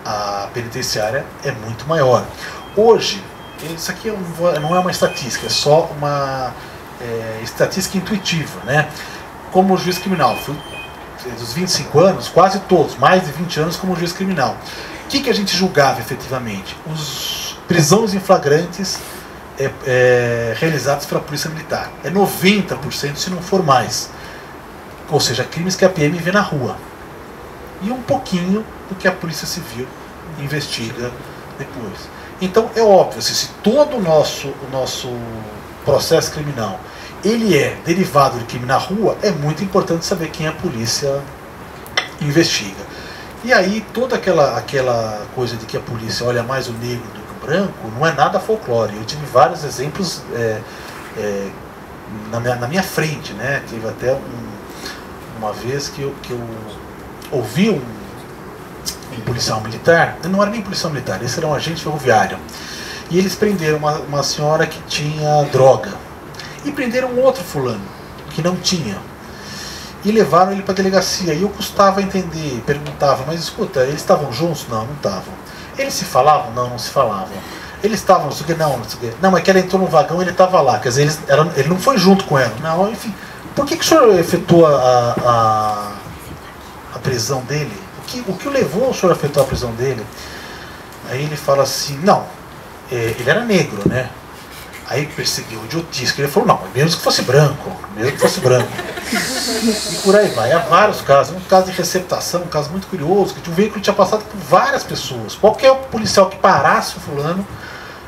à penitenciária é muito maior. Hoje, isso aqui não é uma estatística, é só uma estatística intuitiva, né? Como juiz criminal, fui dos 25 anos, quase todos, mais de 20 anos como juiz criminal. O que a gente julgava efetivamente? Os prisões em flagrantes realizados pela Polícia Militar. É 90%, se não for mais. Ou seja, crimes que a PM vê na rua. E um pouquinho do que a Polícia Civil investiga depois. Então é óbvio, se todo o nosso processo criminal ele é derivado de crime na rua, é muito importante saber quem a polícia investiga. E aí toda aquela coisa de que a polícia olha mais o negro do que o branco não é nada folclore. Eu tive vários exemplos na minha frente, né? Teve até uma vez que eu ouvi um policial militar, não era nem policial militar, esse era um agente ferroviário, e eles prenderam uma senhora que tinha droga, e prenderam um outro fulano que não tinha, e levaram ele para a delegacia. E eu custava entender, perguntava, mas escuta, eles estavam juntos? Não, não estavam. Eles se falavam? Não, não se falavam. Eles estavam, não sei o que, não, não sei o que. Não, é que ela entrou no vagão e ele estava lá, quer dizer, ele não foi junto com ela. Não, enfim, por que o senhor efetuou a prisão dele? O que o levou o senhor a efetuar a prisão dele? Aí ele fala assim, não, ele era negro, né? Aí perseguiu o idiotice, que ele falou, não, mesmo que fosse branco, mesmo que fosse branco. E por aí vai, há vários casos, um caso de receptação, um caso muito curioso, que o veículo tinha passado por várias pessoas. Qualquer policial que parasse o fulano,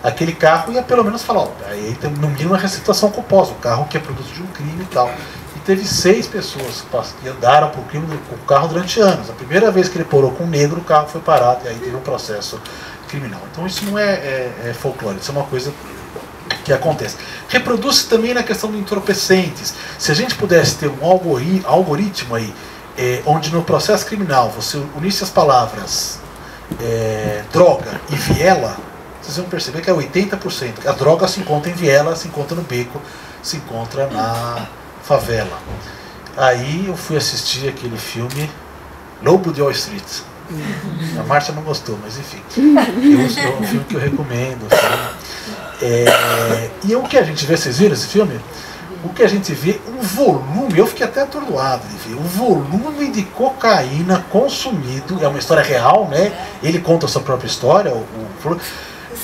aquele carro ia pelo menos falar, ó, aí tem no mínimo uma receptação culposa, o carro que é produto de um crime e tal. E teve 6 pessoas que andaram por crime com o carro durante anos. A primeira vez que ele parou com um negro, o carro foi parado e aí teve um processo criminal. Então isso não é folclore, isso é uma coisa que acontece. Reproduz-se também na questão de entorpecentes. Se a gente pudesse ter um algoritmo aí, onde no processo criminal você unisse as palavras droga e viela, vocês vão perceber que é 80%. A droga se encontra em viela, se encontra no beco, se encontra na favela. Aí eu fui assistir aquele filme Lobo de Wall Street. A Márcia não gostou, mas enfim. É um filme que eu recomendo. E o que a gente vê, vocês viram esse filme? O que a gente vê, o volume, eu fiquei até atordoado de ver, o volume de cocaína consumido, é uma história real, né? Ele conta a sua própria história,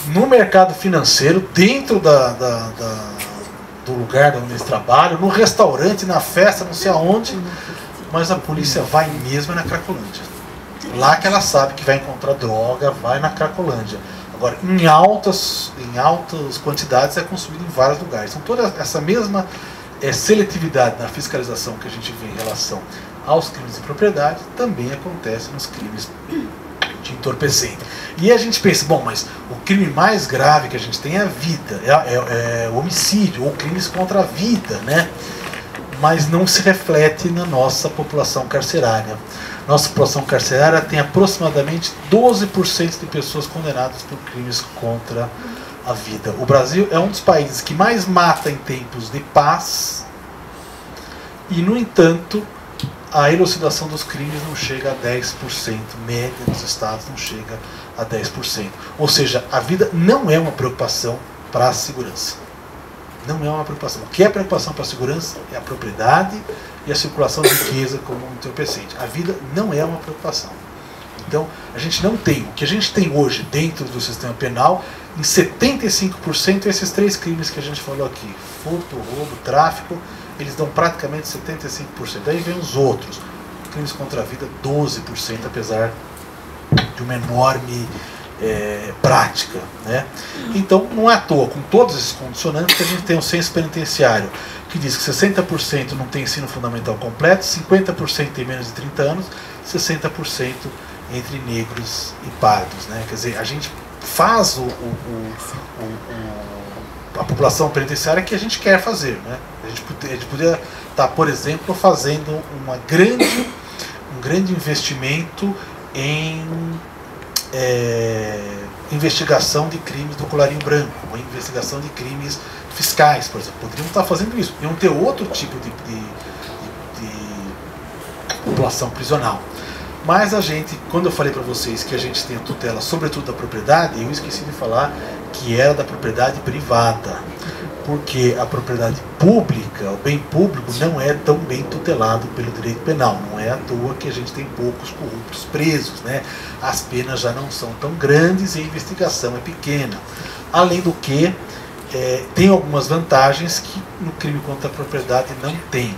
no mercado financeiro, dentro do lugar onde eles trabalham, no restaurante, na festa, não sei aonde, mas a polícia vai mesmo na Cracolândia. Lá que ela sabe que vai encontrar droga, vai na Cracolândia. Agora, em altas quantidades é consumido em vários lugares. Então toda essa mesma seletividade na fiscalização que a gente vê em relação aos crimes de propriedade também acontece nos crimes de entorpecente. E a gente pensa, bom, mas o crime mais grave que a gente tem é a vida, é o homicídio, ou crimes contra a vida, né? Mas não se reflete na nossa população carcerária. Nossa população carcerária tem aproximadamente 12% de pessoas condenadas por crimes contra a vida. O Brasil é um dos países que mais mata em tempos de paz e, no entanto, a elucidação dos crimes não chega a 10%, média dos estados não chega a 10%. Ou seja, a vida não é uma preocupação para a segurança. Não é uma preocupação. O que é preocupação para a segurança é a propriedade e a circulação de riqueza como um entorpecente. A vida não é uma preocupação. Então, a gente não tem. O que a gente tem hoje dentro do sistema penal, em 75% esses 3 crimes que a gente falou aqui, furto, roubo, tráfico, eles dão praticamente 75%. Daí vem os outros. Crimes contra a vida, 12%, apesar de uma enorme prática, né? Então não é à toa, com todos esses condicionantes, que a gente tem um censo penitenciário que diz que 60% não tem ensino fundamental completo, 50% tem menos de 30 anos, 60% entre negros e pardos, né? Quer dizer, a gente faz a população penitenciária que a gente quer fazer, né? A gente poderia estar, por exemplo, fazendo um grande investimento em investigação de crimes do colarinho branco, ou investigação de crimes fiscais, por exemplo. Poderiam estar fazendo isso. Iam ter outro tipo de população prisional. Mas a gente, quando eu falei para vocês que a gente tem a tutela, sobretudo da propriedade, eu esqueci de falar que era da propriedade privada. Porque a propriedade pública, o bem público, não é tão bem tutelado pelo direito penal. Não é à toa que a gente tem poucos corruptos presos, né? As penas já não são tão grandes e a investigação é pequena. Além do que, tem algumas vantagens que no crime contra a propriedade não tem.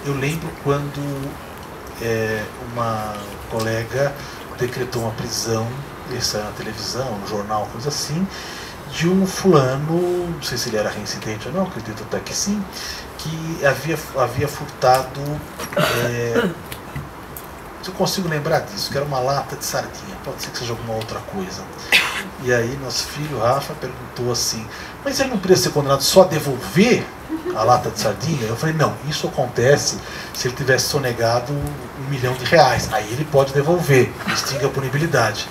Eu lembro quando uma colega decretou uma prisão, isso na televisão, no jornal, coisa assim, de um fulano, não sei se ele era reincidente ou não, acredito até que sim, que havia furtado, se eu consigo lembrar disso, que era uma lata de sardinha, pode ser que seja alguma outra coisa. E aí nosso filho Rafa perguntou assim, mas ele não poderia ser condenado só a devolver a lata de sardinha? Eu falei, não, isso acontece se ele tivesse sonegado R$1 milhão, aí ele pode devolver, extingue a punibilidade.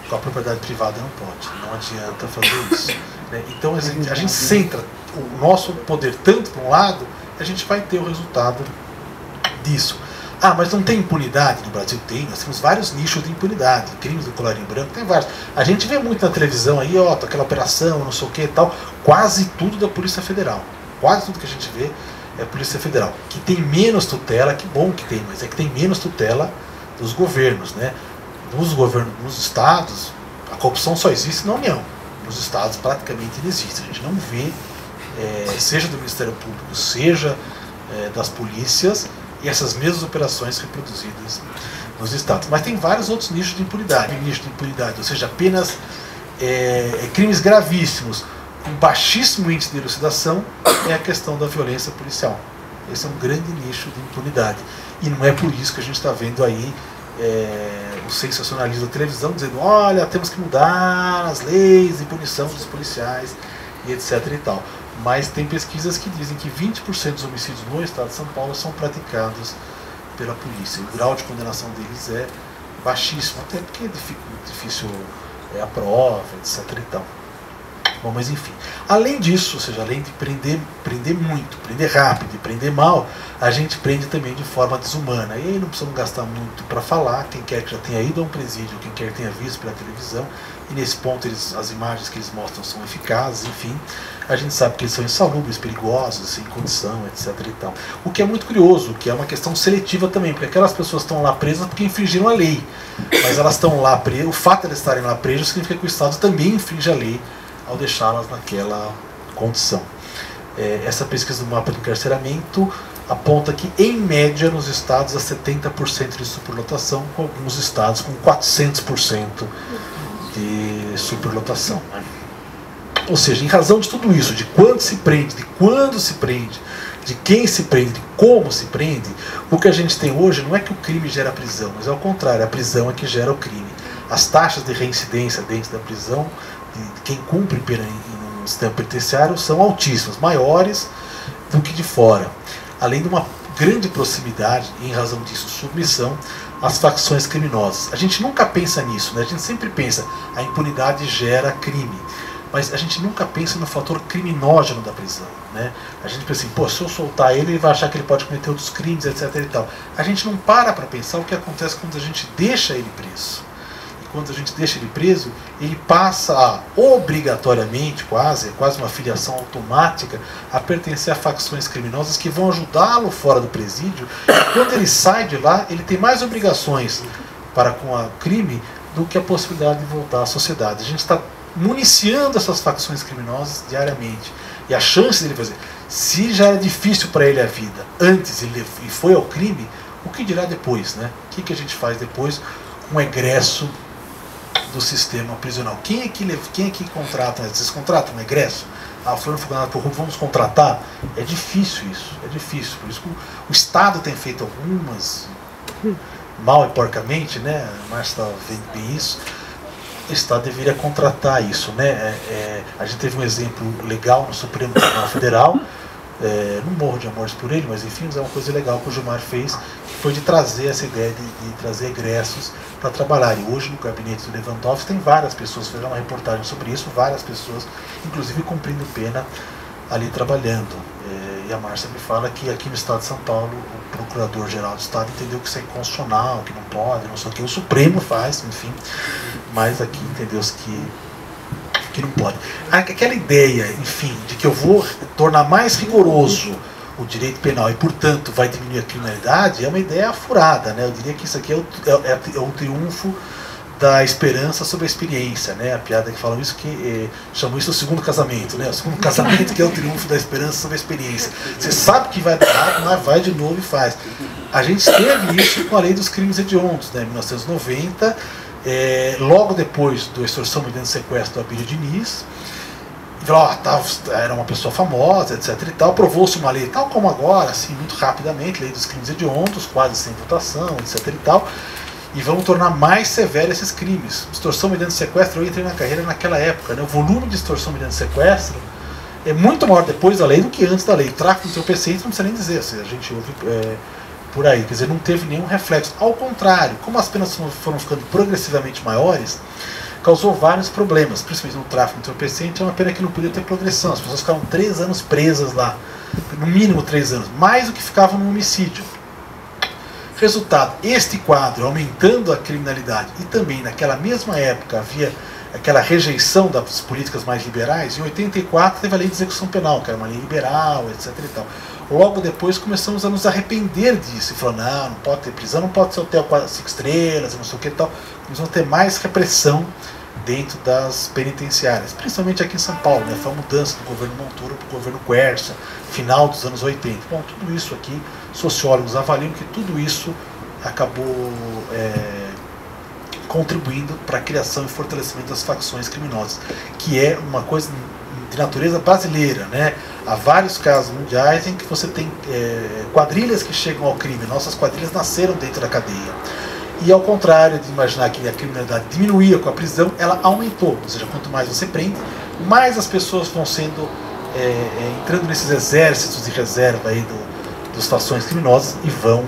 Com a propriedade privada não pode, não adianta fazer isso, né? Então a gente centra o nosso poder tanto para um lado, a gente vai ter o resultado disso. Ah, mas não tem impunidade no Brasil? Tem, nós temos vários nichos de impunidade, crimes do colarinho branco, tem vários. A gente vê muito na televisão aí, ó, aquela operação, não sei o que e tal, quase tudo da Polícia Federal, quase tudo que a gente vê é a Polícia Federal, que tem menos tutela, que bom que tem, mas é que tem menos tutela dos governos, né? Nos estados, a corrupção só existe na União. Nos estados praticamente não existe. A gente não vê, seja do Ministério Público, seja das polícias, e essas mesmas operações reproduzidas nos estados. Mas tem vários outros nichos de impunidade. Nicho de impunidade, ou seja, apenas crimes gravíssimos, com baixíssimo índice de elucidação, é a questão da violência policial. Esse é um grande nicho de impunidade. E não é por isso que a gente está vendo aí o sensacionalismo da televisão dizendo, olha, temos que mudar as leis de punição dos policiais e etc e tal. Mas tem pesquisas que dizem que 20% dos homicídios no estado de São Paulo são praticados pela polícia. O grau de condenação deles é baixíssimo, até porque é difícil a prova, etc e tal. Bom, mas enfim. Além disso, ou seja, além de prender muito, prender rápido e prender mal, a gente prende também de forma desumana. E aí não precisamos gastar muito para falar, quem quer que já tenha ido a um presídio, quem quer que tenha visto pela televisão, e nesse ponto as imagens que eles mostram são eficazes, enfim. A gente sabe que eles são insalubres, perigosos, sem condição, etc e tal. O que é muito curioso, que é uma questão seletiva também, porque aquelas pessoas estão lá presas porque infringiram a lei. Mas elas estão lá presas, o fato de elas estarem lá presas significa que o Estado também infringe a lei ao deixá-las naquela condição. Essa pesquisa do mapa do encarceramento aponta que, em média, nos estados há 70% de superlotação, com alguns estados com 400% de superlotação. Né? Ou seja, em razão de tudo isso, de quanto se prende, de quando se prende, de quem se prende, de como se prende, o que a gente tem hoje não é que o crime gera prisão, mas ao contrário, a prisão é que gera o crime. As taxas de reincidência dentro da prisão, de quem cumpre pena no sistema penitenciário, são altíssimas, maiores do que de fora. Além de uma grande proximidade, e em razão disso, submissão às facções criminosas. A gente nunca pensa nisso, né? A gente sempre pensa, a impunidade gera crime. Mas a gente nunca pensa no fator criminógeno da prisão, né? A gente pensa assim, pô, se eu soltar ele vai achar que ele pode cometer outros crimes, etc. e tal. A gente não para pensar o que acontece quando a gente deixa ele preso. E quando a gente deixa ele preso, ele passa a, obrigatoriamente, é quase uma filiação automática, a pertencer a facções criminosas que vão ajudá-lo fora do presídio. E quando ele sai de lá, ele tem mais obrigações para com o crime do que a possibilidade de voltar à sociedade. A gente está municiando essas facções criminosas diariamente. E a chance dele fazer, se já era difícil para ele a vida antes ele foi ao crime, o que dirá depois, né? O que a gente faz depois com o egresso do sistema prisional. Quem é que contrata? Vocês contratam um egresso? Ah, o fulano foi condenado por roubo, vamos contratar? É difícil isso, é difícil. Por isso que o Estado tem feito algumas, mal e porcamente, né? A Márcia está vendo bem isso. O Estado deveria contratar isso, né? A gente teve um exemplo legal no Supremo Tribunal Federal, não morro de amores por ele, mas enfim, é uma coisa legal que o Gilmar fez, que foi de trazer essa ideia de trazer egressos para trabalhar. E hoje no gabinete do Lewandowski tem várias pessoas, fizeram uma reportagem sobre isso, várias pessoas, inclusive cumprindo pena ali trabalhando. E a Márcia me fala que aqui no estado de São Paulo o Procurador-Geral do Estado entendeu que isso é inconstitucional, que não pode, não sei o que, o Supremo faz, enfim, mas aqui entendeu-se que não pode. Aquela ideia, enfim, de que eu vou tornar mais rigoroso o direito penal e, portanto, vai diminuir a criminalidade, é uma ideia furada, né? Eu diria que isso aqui é o triunfo da esperança sobre a experiência, né? A piada que falam isso, que chamam isso o segundo casamento, né? O segundo casamento que é o triunfo da esperança sobre a experiência. Você sabe que vai dar errado, mas vai de novo e faz. A gente teve isso com a lei dos crimes hediondos, né? Em 1990, logo depois do extorsão mediante sequestro do Abílio Diniz, era uma pessoa famosa, etc. e tal, aprovou-se uma lei, tal como agora, assim, muito rapidamente, lei dos crimes hediondos, quase sem votação, etc. e tal, e vamos tornar mais severos esses crimes. Extorsão mediante sequestro, eu entrei na carreira naquela época, né? O volume de extorsão mediante sequestro é muito maior depois da lei do que antes da lei. Tráfico de entorpecentes não precisa nem dizer, a gente ouve por aí, quer dizer, não teve nenhum reflexo. Ao contrário, como as penas foram ficando progressivamente maiores, causou vários problemas, principalmente no tráfico de entorpecente. É uma pena que não podia ter progressão, as pessoas ficavam 3 anos presas lá, no mínimo 3 anos, mais do que ficavam no homicídio. Resultado, este quadro aumentando a criminalidade, e também naquela mesma época havia aquela rejeição das políticas mais liberais. Em 84 teve a lei de execução penal, que era uma lei liberal, etc. e tal. Logo depois começamos a nos arrepender disso, e falou, não pode ter prisão, não pode ser hotel 5 estrelas, não sei o que e tal. Começamos a ter mais repressão dentro das penitenciárias, principalmente aqui em São Paulo, né? Foi a mudança do governo Montoro para o governo Quercia, final dos anos 80. Bom, tudo isso aqui, sociólogos avaliam que tudo isso acabou contribuindo para a criação e fortalecimento das facções criminosas, que é uma coisa de natureza brasileira, né? Há vários casos mundiais em que você tem quadrilhas que chegam ao crime. Nossas quadrilhas nasceram dentro da cadeia. E ao contrário de imaginar que a criminalidade diminuía com a prisão, ela aumentou. Ou seja, quanto mais você prende, mais as pessoas vão sendo entrando nesses exércitos de reserva aí dos facções criminosas e vão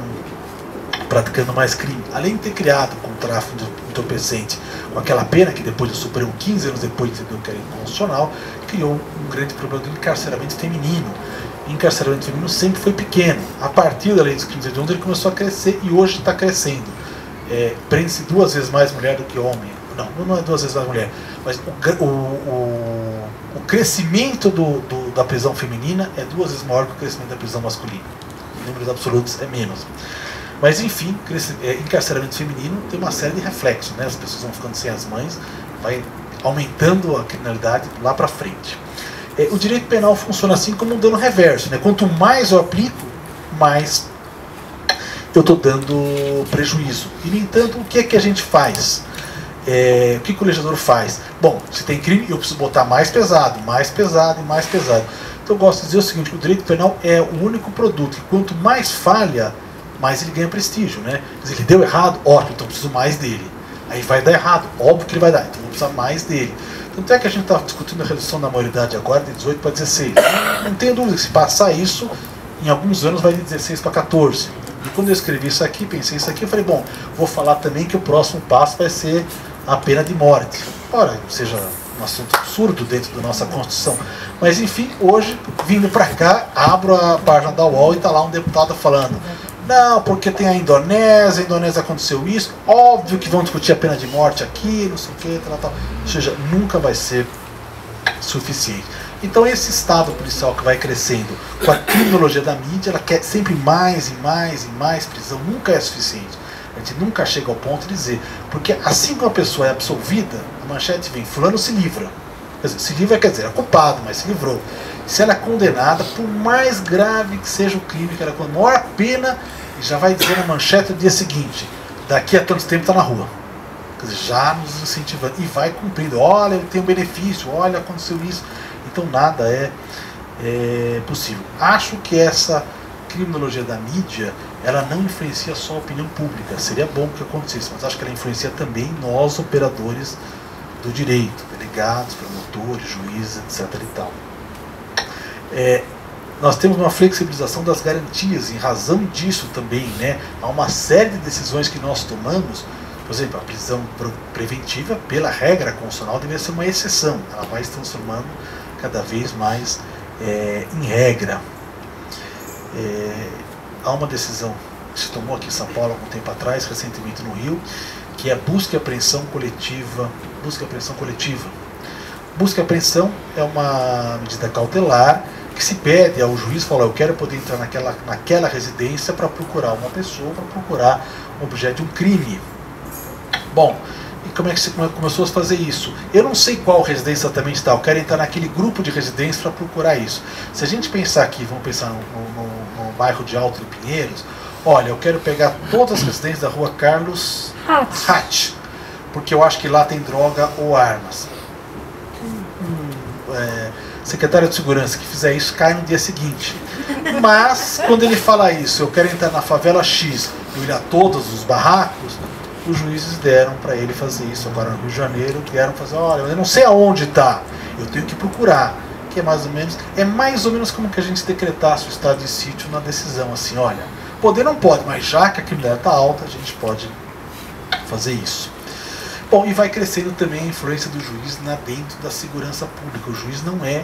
praticando mais crime. Além de ter criado com o tráfico de entorpecente, com aquela pena que depois do Supremo, 15 anos depois, entendeu que era inconstitucional, criou um grande problema do encarceramento feminino. O encarceramento feminino sempre foi pequeno. A partir da lei dos crimes hediondos ele começou a crescer e hoje está crescendo. Prende-se 2 vezes mais mulher do que homem. Não é 2 vezes mais mulher, mas o crescimento da prisão feminina é 2 vezes maior que o crescimento da prisão masculina. Em números absolutos é menos. Mas enfim, encarceramento feminino tem uma série de reflexos, né? As pessoas vão ficando sem as mães, vai aumentando a criminalidade lá para frente. O direito penal funciona assim como um dano reverso, né? Quanto mais eu aplico, mais eu estou dando prejuízo. E, no entanto, o que é que a gente faz? O que o legislador faz? Bom, se tem crime, eu preciso botar mais pesado, mais pesado e mais pesado. Então eu gosto de dizer o seguinte, que o direito penal é o único produto que quanto mais falha, mais ele ganha prestígio, né? Quer dizer, ele deu errado, ótimo, então eu preciso mais dele. Aí vai dar errado, óbvio que ele vai dar, então eu vou precisar mais dele. Tanto é que a gente está discutindo a redução da maioridade agora de 18 para 16. Não tenho dúvida que se passar isso, em alguns anos vai de 16 para 14. E quando eu escrevi isso aqui, pensei isso aqui, eu falei, bom, vou falar também que o próximo passo vai ser a pena de morte. Ora, seja um assunto absurdo dentro da nossa Constituição. Mas enfim, hoje, vindo para cá, abro a página da UOL e está lá um deputado falando, não, porque tem a Indonésia aconteceu isso, óbvio que vão discutir a pena de morte aqui, não sei o que, tal. Ou seja, nunca vai ser suficiente. Então esse estado policial que vai crescendo com a criminologia da mídia, ela quer sempre mais e mais e mais prisão, nunca é suficiente. A gente nunca chega ao ponto de dizer, porque assim que uma pessoa é absolvida, a manchete vem, fulano se livra. Quer dizer, se livra quer dizer, é culpado, mas se livrou. Se ela é condenada, por mais grave que seja o crime, que ela é condenada, maior pena, já vai dizer na manchete no dia seguinte, daqui a tanto tempo está na rua. Quer dizer, já nos incentivando. E vai cumprindo. Olha, tem um benefício, olha, aconteceu isso. Então nada é possível. Acho que essa criminologia da mídia, ela não influencia só a opinião pública. Seria bom que acontecesse, mas acho que ela influencia também nós, operadores do direito, delegados, promotores, juízes, etc. e tal. Nós temos uma flexibilização das garantias, em razão disso também, né? Há uma série de decisões que nós tomamos, por exemplo, a prisão preventiva, pela regra constitucional, deveria ser uma exceção. Ela vai se transformando cada vez mais em regra. Há uma decisão que se tomou aqui em São Paulo há algum tempo atrás, recentemente no Rio, que é busca e apreensão coletiva. Busca e apreensão coletiva. Busca e apreensão é uma medida cautelar que se pede ao juiz, fala, eu quero poder entrar naquela residência para procurar uma pessoa, para procurar um objeto de um crime. Bom, e como é que você começou a fazer isso? Eu não sei qual residência exatamente está, eu quero entrar naquele grupo de residências para procurar isso. Se a gente pensar aqui, vamos pensar no bairro de Alto de Pinheiros, olha, eu quero pegar todas as residências da rua Carlos Hatch, porque eu acho que lá tem droga ou armas. Secretário de Segurança que fizer isso cai no dia seguinte. Mas, quando ele fala isso, eu quero entrar na favela X e olhar todos os barracos, os juízes deram para ele fazer isso. Agora no Rio de Janeiro, deram fazer, olha, eu não sei aonde está, eu tenho que procurar. Que é mais ou menos como que a gente decretasse o estado de sítio na decisão, assim, olha, poder não pode, mas já que a criminalidade está alta, a gente pode fazer isso. Bom, e vai crescendo também a influência do juiz dentro da segurança pública. O juiz não é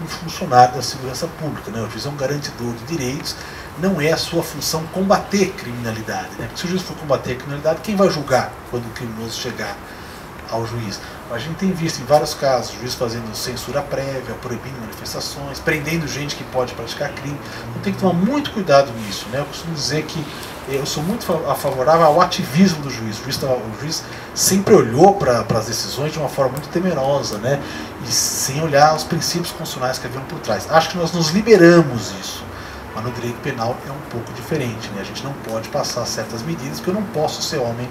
um funcionário da segurança pública, né? O juiz é um garantidor de direitos, não é a sua função combater criminalidade, né? Porque se o juiz for combater a criminalidade, quem vai julgar quando o criminoso chegar ao juiz? A gente tem visto em vários casos o juiz fazendo censura prévia, proibindo manifestações, prendendo gente que pode praticar crime. Então tem que tomar muito cuidado nisso, né? Eu costumo dizer que eu sou muito favorável ao ativismo do juiz. O juiz sempre olhou para as decisões de uma forma muito temerosa, né? E sem olhar os princípios constitucionais que haviam por trás. Acho que nós nos liberamos disso, mas no direito penal é um pouco diferente, né? A gente não pode passar certas medidas, porque eu não posso ser homem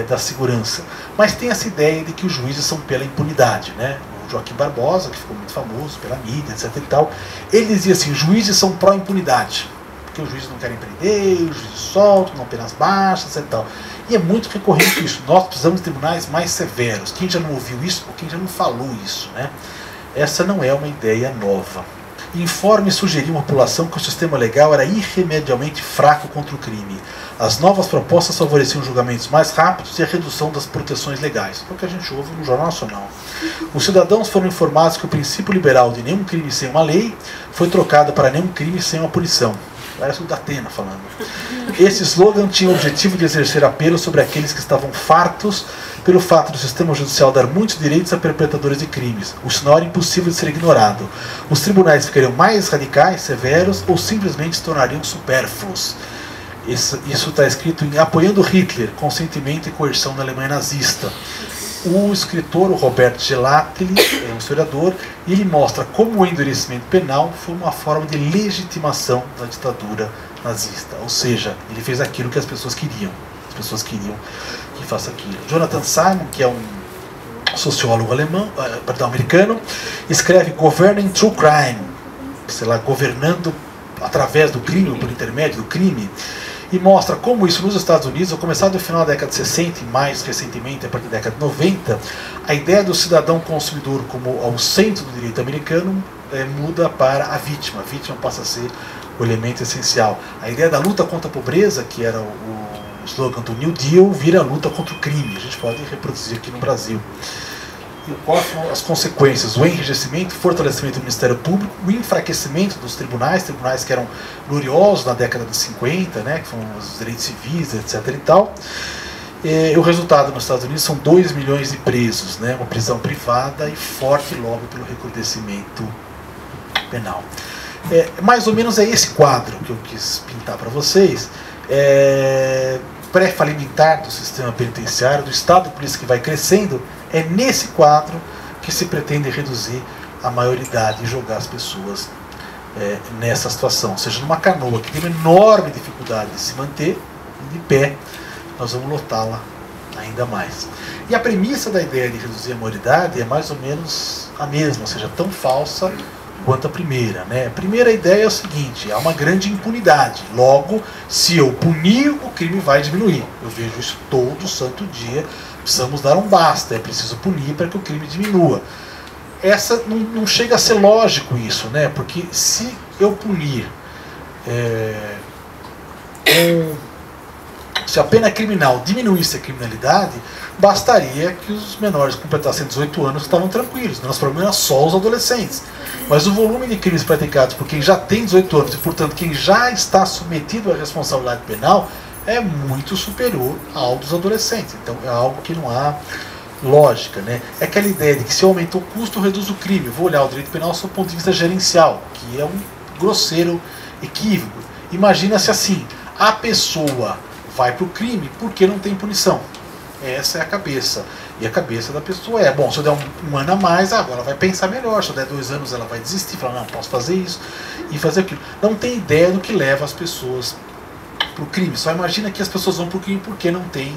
da segurança. Mas tem essa ideia de que os juízes são pela impunidade, né? O Joaquim Barbosa, que ficou muito famoso pela mídia, etc. e tal, ele dizia assim, juízes são pró-impunidade, porque os juízes não querem prender, os juízes soltam, não penas baixas, etc. Tal. E é muito recorrente isso. Nós precisamos de tribunais mais severos. Quem já não ouviu isso, ou quem já não falou isso, né? Essa não é uma ideia nova. Informe sugeriu à população que o sistema legal era irremediavelmente fraco contra o crime. As novas propostas favoreciam julgamentos mais rápidos e a redução das proteções legais. É o que a gente ouve no Jornal Nacional. Os cidadãos foram informados que o princípio liberal de nenhum crime sem uma lei foi trocado para nenhum crime sem uma punição. Parece o Datena falando. Esse slogan tinha o objetivo de exercer apelo sobre aqueles que estavam fartos pelo fato do sistema judicial dar muitos direitos a perpetradores de crimes. O sinal era impossível de ser ignorado. Os tribunais ficariam mais radicais, severos ou simplesmente se tornariam supérfluos. Isso está escrito em Apoiando Hitler, Consentimento e Coerção na Alemanha Nazista. O escritor, o Roberto Gelati, é um historiador, e ele mostra como o endurecimento penal foi uma forma de legitimação da ditadura nazista. Ou seja, ele fez aquilo que as pessoas queriam. As pessoas queriam que faça aquilo. Jonathan Simon, que é um sociólogo americano, escreve Governing Through Crime, sei lá, governando através do crime, ou por intermédio do crime, e mostra como isso nos Estados Unidos, ao começar do final da década de 60 e mais recentemente a partir da década de 90, a ideia do cidadão consumidor como ao centro do direito americano muda para a vítima. A vítima passa a ser o elemento essencial. A ideia da luta contra a pobreza, que era o slogan do New Deal, vira a luta contra o crime. A gente pode reproduzir aqui no Brasil. E quais são as consequências? O enrijecimento, fortalecimento do Ministério Público, o enfraquecimento dos tribunais que eram gloriosos na década de 50, né, que foram os direitos civis, etc. e tal. E o resultado nos Estados Unidos são 2 milhões de presos, né, uma prisão privada e forte lobby pelo recrudescimento penal. Mais ou menos é esse quadro que eu quis pintar para vocês. Pré-falimentar do sistema penitenciário, do Estado de polícia que vai crescendo. É nesse quadro que se pretende reduzir a maioridade e jogar as pessoas nessa situação. Ou seja, numa canoa que tem uma enorme dificuldade de se manter de pé, nós vamos lotá-la ainda mais. E a premissa da ideia de reduzir a maioridade é mais ou menos a mesma, ou seja, tão falsa quanto a primeira, né? A primeira ideia é o seguinte: há uma grande impunidade. Logo, se eu punir, o crime vai diminuir. Eu vejo isso todo santo dia. Precisamos dar um basta, é preciso punir para que o crime diminua. Essa não chega a ser lógico isso, né? Porque se eu punir se a pena criminal diminuísse a criminalidade, bastaria que os menores completassem 18 anos que estavam tranquilos. Nosso problema é só os adolescentes. Mas o volume de crimes praticados por quem já tem 18 anos e, portanto, quem já está submetido à responsabilidade penal é muito superior ao dos adolescentes. Então é algo que não há lógica, né? É aquela ideia de que se eu aumento o custo, eu reduzo o crime. Eu vou olhar o direito penal do ponto de vista gerencial, que é um grosseiro equívoco. Imagina-se assim: a pessoa vai para o crime porque não tem punição. Essa é a cabeça. E a cabeça da pessoa é: bom, se eu der um ano a mais, agora ela vai pensar melhor. Se eu der 2 anos, ela vai desistir, falar: não, posso fazer isso e fazer aquilo. Não tem ideia do que leva as pessoas para o crime. Só imagina que as pessoas vão para o crime porque não tem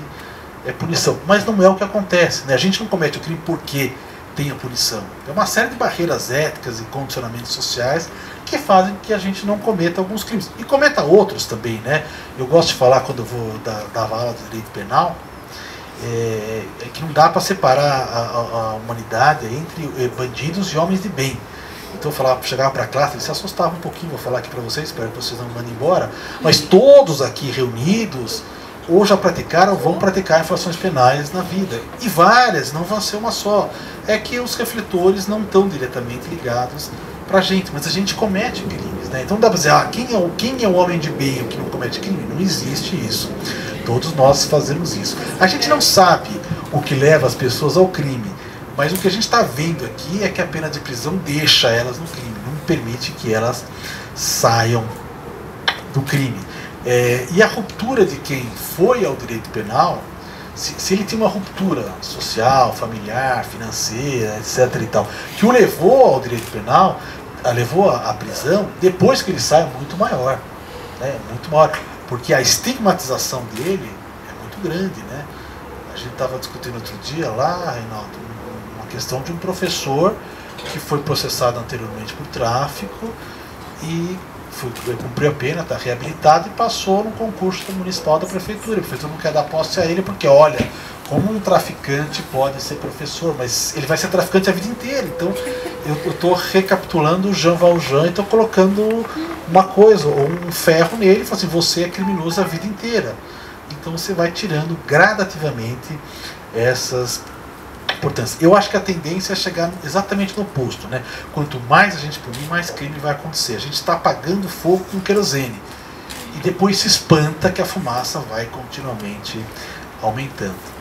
punição. Mas não é o que acontece, né? A gente não comete o crime porque tem a punição. É uma série de barreiras éticas e condicionamentos sociais que fazem que a gente não cometa alguns crimes. E cometa outros também, né? Eu gosto de falar, quando eu vou dar aula de direito penal, que não dá para separar a humanidade entre bandidos e homens de bem. Então eu chegava para a classe, ele se assustava um pouquinho, vou falar aqui para vocês, espero que vocês não me mandem embora, mas todos aqui reunidos ou já praticaram ou vão praticar infrações penais na vida. E várias, não vão ser uma só. É que os refletores não estão diretamente ligados para a gente, mas a gente comete crimes, né? Então não dá para dizer, quem é o homem de bem, o que não comete crime? Não existe isso. Todos nós fazemos isso. A gente não sabe o que leva as pessoas ao crime, mas o que a gente está vendo aqui é que a pena de prisão deixa elas no crime, não permite que elas saiam do crime. E a ruptura de quem foi ao direito penal, se ele tem uma ruptura social, familiar, financeira, etc. e tal, que o levou ao direito penal, levou à prisão, depois que ele sai, é muito maior. Né? Muito maior. Porque a estigmatização dele é muito grande. Né? A gente estava discutindo outro dia lá, Reinaldo, uma questão de um professor que foi processado anteriormente por tráfico e cumpriu a pena, está reabilitado e passou no concurso municipal da prefeitura. A prefeitura não quer dar posse a ele porque, olha, como um traficante pode ser professor, mas ele vai ser traficante a vida inteira. Então eu estou recapitulando o Jean Valjean e estou colocando uma coisa, ou um ferro nele, e falo assim: você é criminoso a vida inteira. Então você vai tirando gradativamente essas importâncias. Eu acho que a tendência é chegar exatamente no oposto, né? Quanto mais a gente punir, mais crime vai acontecer. A gente está apagando fogo com querosene e depois se espanta que a fumaça vai continuamente aumentando.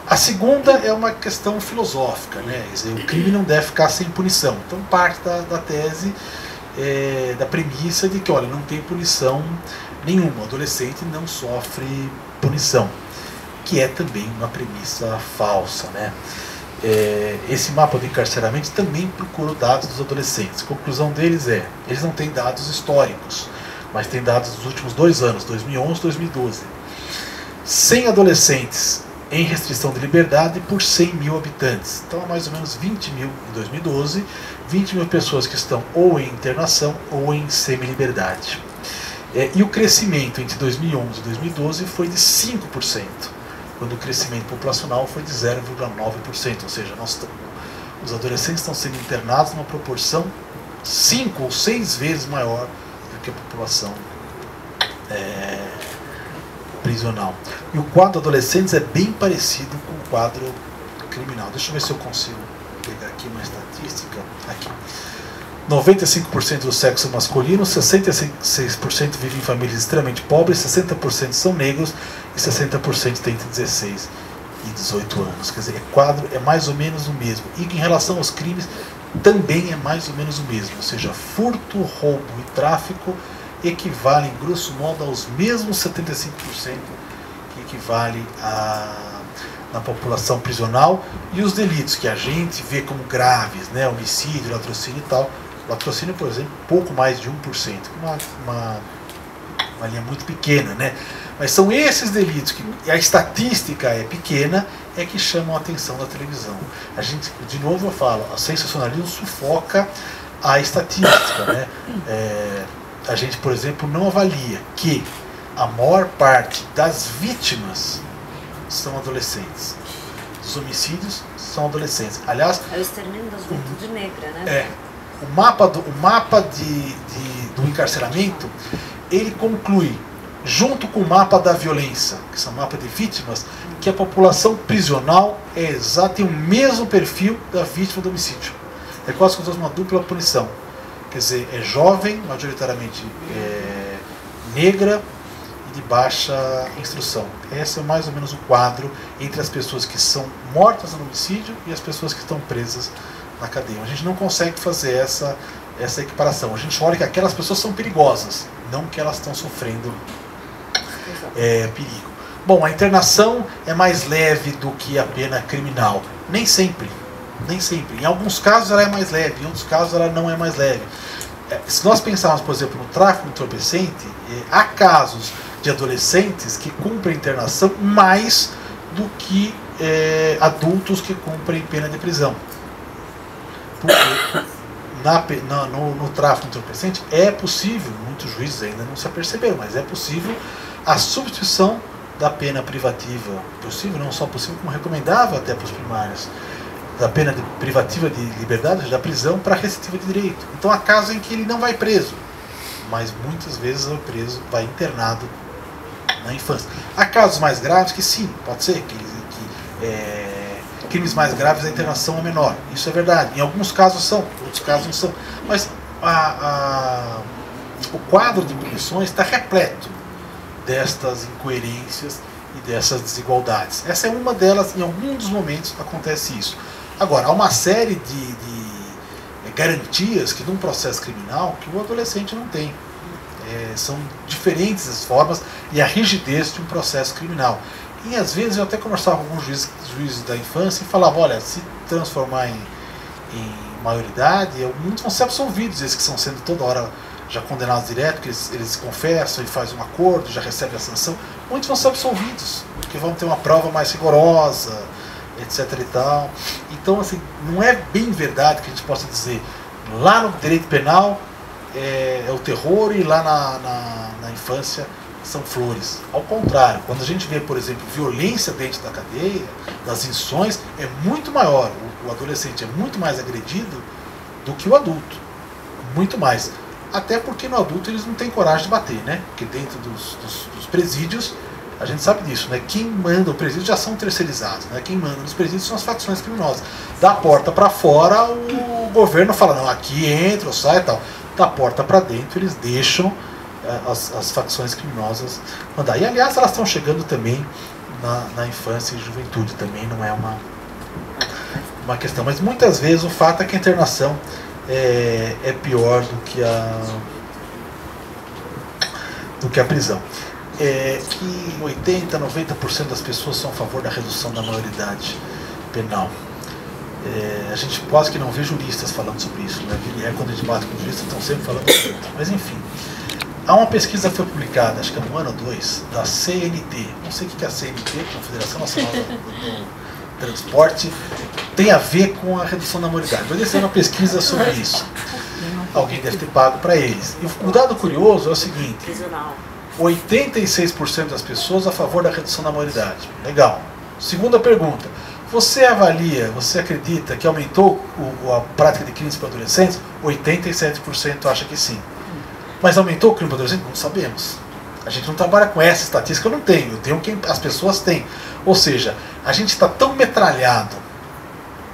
A segunda é uma questão filosófica, né? Quer dizer, o crime não deve ficar sem punição. Então parte da tese, da premissa de que, olha, não tem punição nenhuma, o adolescente não sofre punição, que é também uma premissa falsa, né? Esse mapa de encarceramento também procura dados dos adolescentes. A conclusão deles eles não têm dados históricos, mas têm dados dos últimos 2 anos, 2011 e 2012. 100 adolescentes em restrição de liberdade por 100 mil habitantes. Então, mais ou menos 20 mil em 2012, 20 mil pessoas que estão ou em internação ou em semi-liberdade. E o crescimento entre 2011 e 2012 foi de 5%. Quando o crescimento populacional foi de 0,9%, ou seja, os adolescentes estão sendo internados numa proporção 5 ou 6 vezes maior do que a população prisional. E o quadro adolescentes é bem parecido com o quadro criminal. Deixa eu ver se eu consigo pegar aqui uma estatística. Aqui. 95% do sexo masculino, 66% vivem em famílias extremamente pobres, 60% são negros e 60% têm entre 16 e 18 anos. Quer dizer, o quadro é mais ou menos o mesmo. E em relação aos crimes, também é mais ou menos o mesmo. Ou seja, furto, roubo e tráfico equivalem, grosso modo, aos mesmos 75% que equivale na população prisional. E os delitos que a gente vê como graves, né, homicídio, latrocínio e tal, latrocínio, por exemplo, pouco mais de 1%, uma linha muito pequena, né? Mas são esses delitos que a estatística é pequena, é que chamam a atenção da televisão. A gente, de novo eu falo, o sensacionalismo sufoca a estatística, né? A gente, por exemplo, não avalia que a maior parte das vítimas são adolescentes. Os homicídios são adolescentes. Aliás, é o extermínio da juventude negra, né? O mapa do encarceramento, ele conclui, junto com o mapa da violência, que são o mapa de vítimas, que a população prisional tem o mesmo perfil da vítima do homicídio. É quase como se fosse uma dupla punição. Quer dizer, é jovem, majoritariamente negra e de baixa instrução. Esse é mais ou menos o quadro entre as pessoas que são mortas no homicídio e as pessoas que estão presas na cadeia. A gente não consegue fazer essa equiparação. A gente olha que aquelas pessoas são perigosas, não que elas estão sofrendo perigo. Bom, a internação é mais leve do que a pena criminal. Nem sempre. Nem sempre. Em alguns casos ela é mais leve, em outros casos ela não é mais leve. Se nós pensarmos, por exemplo, no tráfico entorpecente, há casos de adolescentes que cumprem internação mais do que adultos que cumprem pena de prisão. Porque no tráfico entorpecente é possível, muitos juízes ainda não se aperceberam, mas é possível a substituição da pena privativa, possível, não só possível, como recomendável até para os primários, da pena privativa de liberdade, da prisão, para restritiva de direito. Então há casos em que ele não vai preso, mas muitas vezes o preso vai internado na infância. Há casos mais graves que sim, pode ser que crimes mais graves a internação é menor. Isso é verdade. Em alguns casos são, outros casos não são. Mas o quadro de punições está repleto destas incoerências e dessas desigualdades. Essa é uma delas, em algum dos momentos acontece isso. Agora, há uma série de garantias que num processo criminal que o adolescente não tem. São diferentes as formas e a rigidez de um processo criminal. E às vezes eu até conversava com alguns juízes da infância e falava, olha, se transformar em maioridade, muitos vão ser absolvidos, esses que estão sendo toda hora já condenados direto, que eles confessam e fazem um acordo, já recebem a sanção, muitos vão ser absolvidos, porque vão ter uma prova mais rigorosa, etc e tal. Então, assim, não é bem verdade que a gente possa dizer, lá no direito penal é o terror e lá na infância são flores. Ao contrário, quando a gente vê, por exemplo, violência dentro da cadeia, das instituições, é muito maior. O adolescente é muito mais agredido do que o adulto. Muito mais. Até porque no adulto eles não têm coragem de bater, né? Porque dentro dos presídios, a gente sabe disso, né? Quem manda o presídio já são terceirizados, né? Quem manda nos presídios são as facções criminosas. Da porta para fora, o governo fala, não, aqui entra ou sai e tal. Da porta para dentro, eles deixam as facções criminosas mandar. E aliás, elas estão chegando também na infância e juventude, também não é uma questão. Mas muitas vezes o fato é que a internação é pior do que a prisão. Que 80%, 90% das pessoas são a favor da redução da maioridade penal. A gente quase que não vê juristas falando sobre isso, né? Quando a gente bate com juristas, estão sempre falando sobre isso. Mas enfim, há uma pesquisa que foi publicada, acho que há um ano ou dois, da CNT. Não sei o que é a CNT, Confederação Nacional do Transporte, tem a ver com a redução da maioridade. Mas eles uma pesquisa sobre isso. Alguém deve ter pago para eles. E o dado curioso é o seguinte: 86% das pessoas a favor da redução da maioridade. Legal. Segunda pergunta: você acredita que aumentou a prática de crimes para adolescentes? 87% acha que sim. Mas aumentou o crime para adolescentes? Não sabemos. A gente não trabalha com essa estatística, eu não tenho. Eu tenho o que as pessoas têm. Ou seja, a gente está tão metralhado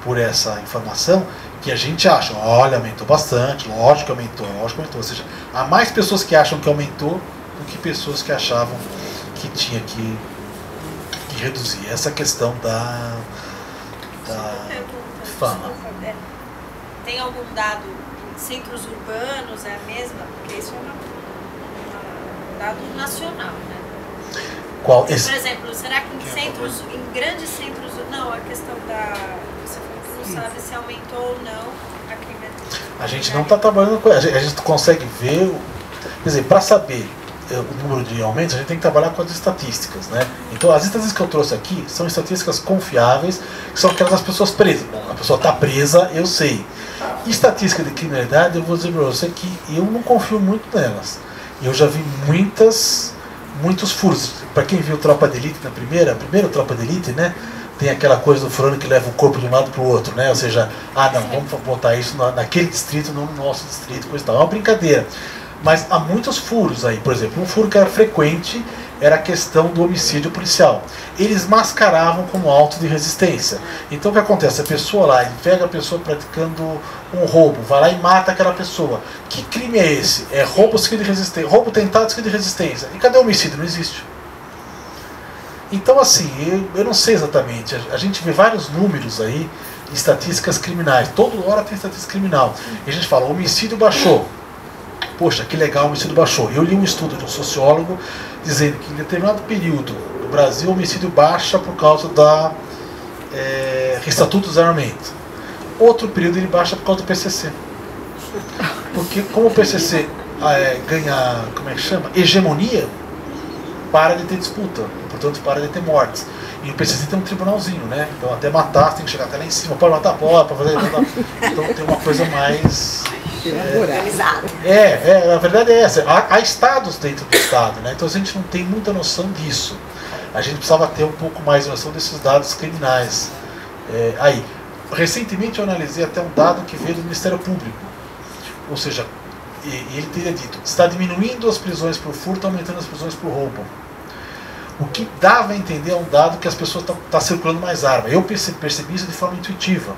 por essa informação que a gente acha, olha, aumentou bastante, lógico que aumentou. Ou seja, há mais pessoas que acham que aumentou do que pessoas que achavam que tinha que reduzir. Essa questão da fama. Tem algum dado em centros urbanos, é a mesma? Porque isso é um dado nacional, né? Qual? Por exemplo, será que em grandes centros, não, a questão você falou que não sabe se aumentou ou não a criminalidade. A gente não está trabalhando com a gente consegue ver, quer dizer, para saber o número de aumentos, a gente tem que trabalhar com as estatísticas, né? Então, as estatísticas que eu trouxe aqui são estatísticas confiáveis, que são aquelas das pessoas presas. Bom, a pessoa está presa, eu sei. Estatística de criminalidade, eu vou dizer para você que eu não confio muito nelas. Eu já vi muitos furos. Para quem viu Tropa de Elite na primeira Tropa de Elite, né? Tem aquela coisa do fulano que leva o corpo de um lado para o outro, né? Ou seja, não, vamos botar isso naquele distrito, não no nosso distrito, coisa e tal. É uma brincadeira. Mas há muitos furos aí. Por exemplo, um furo que era frequente era a questão do homicídio policial. Eles mascaravam como auto de resistência. Então o que acontece? A pessoa lá, ele pega a pessoa praticando um roubo, vai lá e mata aquela pessoa. Que crime é esse? É roubo seguido de resistência, roubo tentado seguido de resistência. E cadê o homicídio? Não existe. Então assim, eu não sei exatamente. A gente vê vários números aí, estatísticas criminais. Toda hora tem estatística criminal. E a gente fala, o homicídio baixou. Poxa, que legal, o homicídio baixou. Eu li um estudo de um sociólogo dizendo que em determinado período no Brasil o homicídio baixa por causa da Estatuto do Desarmamento. Outro período ele baixa por causa do PCC. Porque como o PCC ganha, como é que chama? Hegemonia, para de ter disputa, portanto para de ter mortes. E o PCC tem um tribunalzinho, né? Então até matar, você tem que chegar até lá em cima, pode matar, pode fazer. Então tem uma coisa mais... na verdade é essa. Há estados dentro do estado, né? Então a gente não tem muita noção disso. A gente precisava ter um pouco mais de noção desses dados criminais. Recentemente eu analisei até um dado que veio do Ministério Público. Ou seja, e ele teria dito, está diminuindo as prisões por furto, aumentando as prisões por roubo. O que dava a entender é um dado que as pessoas estão circulando mais arma. Eu percebi isso de forma intuitiva.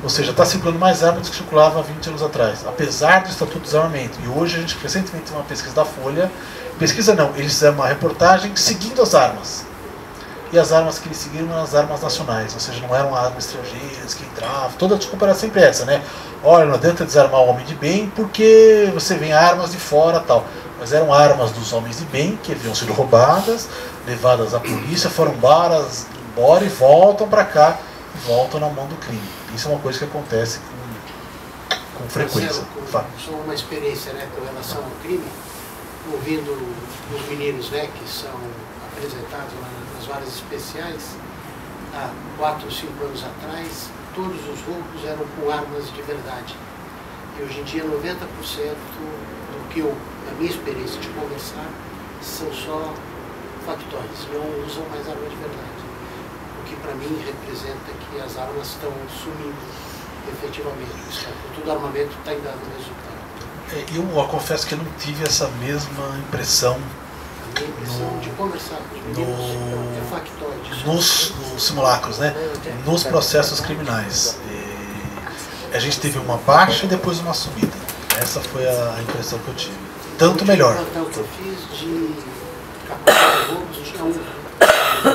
Ou seja, está circulando mais armas do que circulava há 20 anos atrás, apesar do Estatuto do Desarmamento. E hoje a gente recentemente tem uma pesquisa da Folha, eles fizeram uma reportagem seguindo as armas. E as armas que eles seguiram eram as armas nacionais, ou seja, não eram armas estrangeiras que entravam. Toda a desculpa era sempre essa, né? Olha, não adianta desarmar o homem de bem porque você vem armas de fora tal. Mas eram armas dos homens de bem que haviam sido roubadas, levadas à polícia, foram embora e voltam para cá, voltam na mão do crime. Isso é uma coisa que acontece com frequência. Só uma experiência, né, com relação ao crime, ouvindo os meninos, né, que são apresentados nas varas especiais, há 4 ou 5 anos atrás, todos os roubos eram com armas de verdade. E hoje em dia 90% do que na minha experiência de conversar, são só factórios, não usam mais arma de verdade. O que para mim representa que as armas estão sumindo efetivamente. O Estatuto do Armamento está dando resultado. Eu confesso que eu não tive essa mesma impressão. A minha impressão de conversar com os meninos é factóide. Nos simulacros, né? Nos processos criminais. A gente teve uma baixa e depois uma subida. Essa foi a impressão que eu tive. Tanto melhor. O plantão que eu fiz de captura de roubos tinha um, na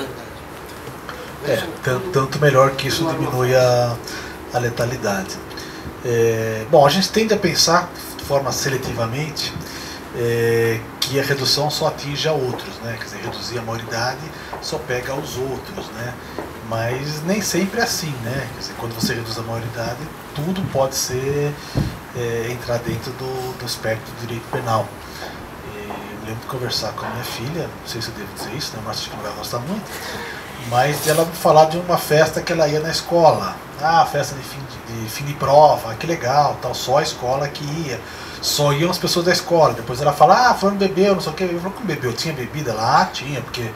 verdade. Tanto melhor que isso diminui a letalidade. Bom, a gente tende a pensar de forma seletivamente que a redução só atinge a outros, né? Quer dizer, reduzir a maioridade só pega aos outros, né? Mas nem sempre é assim, né? Quer dizer, quando você reduz a maioridade, tudo pode ser entrar dentro do espectro do direito penal. Eu lembro de conversar com a minha filha, não sei se eu devo dizer isso, né? Mas acho que não vai gostar muito, mas ela me falar de uma festa que ela ia na escola. Festa de fim de prova, que legal, tal, só a escola que ia. Só iam as pessoas da escola. Depois ela fala, fulano bebeu, não sei o que. Eu falo, como bebeu? Tinha bebida lá? Tinha, porque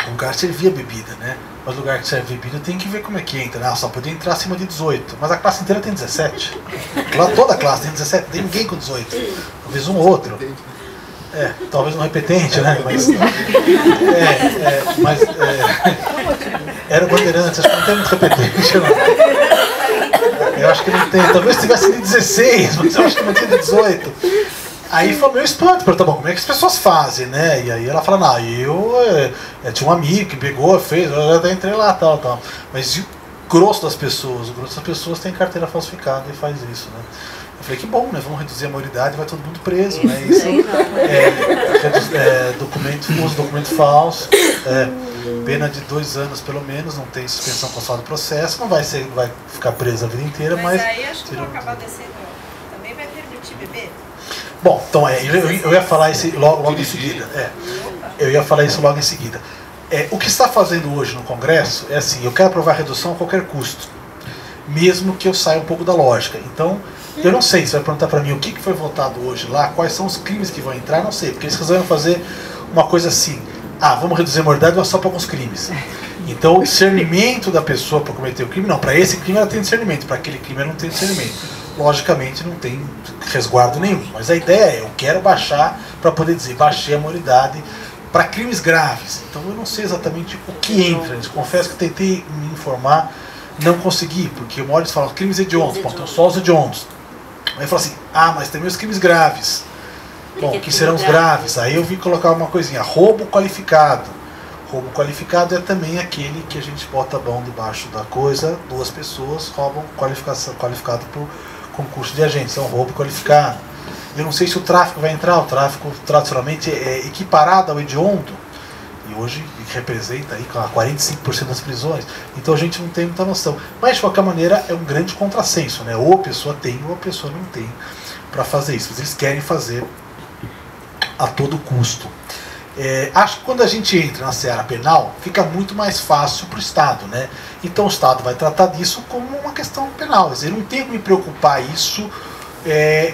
o lugar servia bebida, né? Mas o lugar que serve bebida tem que ver como é que entra, né? Só podia entrar acima de 18. Mas a classe inteira tem 17. Toda a classe tem 17, não tem ninguém com 18. Talvez um ou outro. Talvez um repetente, né? Mas era Bandeirantes, acho que não tem muito repetente, não. Eu acho que não tem. Talvez tivesse de 16, mas eu acho que não tinha de 18. Aí foi meu espanto, tá bom, como é que as pessoas fazem, né? E aí ela fala, não, eu tinha um amigo que pegou, fez, eu até entrei lá, tal. Mas o grosso das pessoas tem carteira falsificada e faz isso, né? Eu falei, que bom, né? Vamos reduzir a maioridade, vai todo mundo preso, né? Isso documento falso, pena de 2 anos pelo menos, não tem suspensão constitucional do processo, não vai ficar preso a vida inteira, mas aí acho que vão acabar descendo, também vai permitir beber? Bom, então eu ia falar isso logo em seguida. Eu ia falar isso logo em seguida. O que está fazendo hoje no Congresso é assim, eu quero aprovar redução a qualquer custo, mesmo que eu saia um pouco da lógica. Então, eu não sei, você vai perguntar para mim o que foi votado hoje lá, quais são os crimes que vão entrar, não sei, porque eles resolveram fazer uma coisa assim, vamos reduzir a moralidade, mas só para alguns crimes. Então, o discernimento da pessoa para cometer o crime, não, para esse crime ela tem discernimento, para aquele crime ela não tem discernimento. Logicamente não tem resguardo nenhum, mas a ideia é, eu quero baixar para poder dizer, baixei a moralidade para crimes graves. Então eu não sei exatamente o que entra, eu confesso que tentei me informar, não consegui, porque uma hora eles falam crimes hediondos, então só os hediondos. Aí eu falo assim, mas também os crimes graves. Bom, que serão os graves? Aí eu vim colocar uma coisinha, roubo qualificado. Roubo qualificado é também aquele que a gente bota a mão debaixo da coisa, duas pessoas roubam qualificado por concurso de agentes, então roubo qualificado. Eu não sei se o tráfico vai entrar, o tráfico tradicionalmente é equiparado ao hediondo, e hoje representa aí 45% das prisões, então a gente não tem muita noção. Mas de qualquer maneira é um grande contrassenso, né? Ou a pessoa tem ou a pessoa não tem para fazer isso, mas eles querem fazer a todo custo. Acho que quando a gente entra na seara penal, fica muito mais fácil para o Estado, né? Então o Estado vai tratar disso como uma questão penal. Quer dizer, eu não tenho que me preocupar isso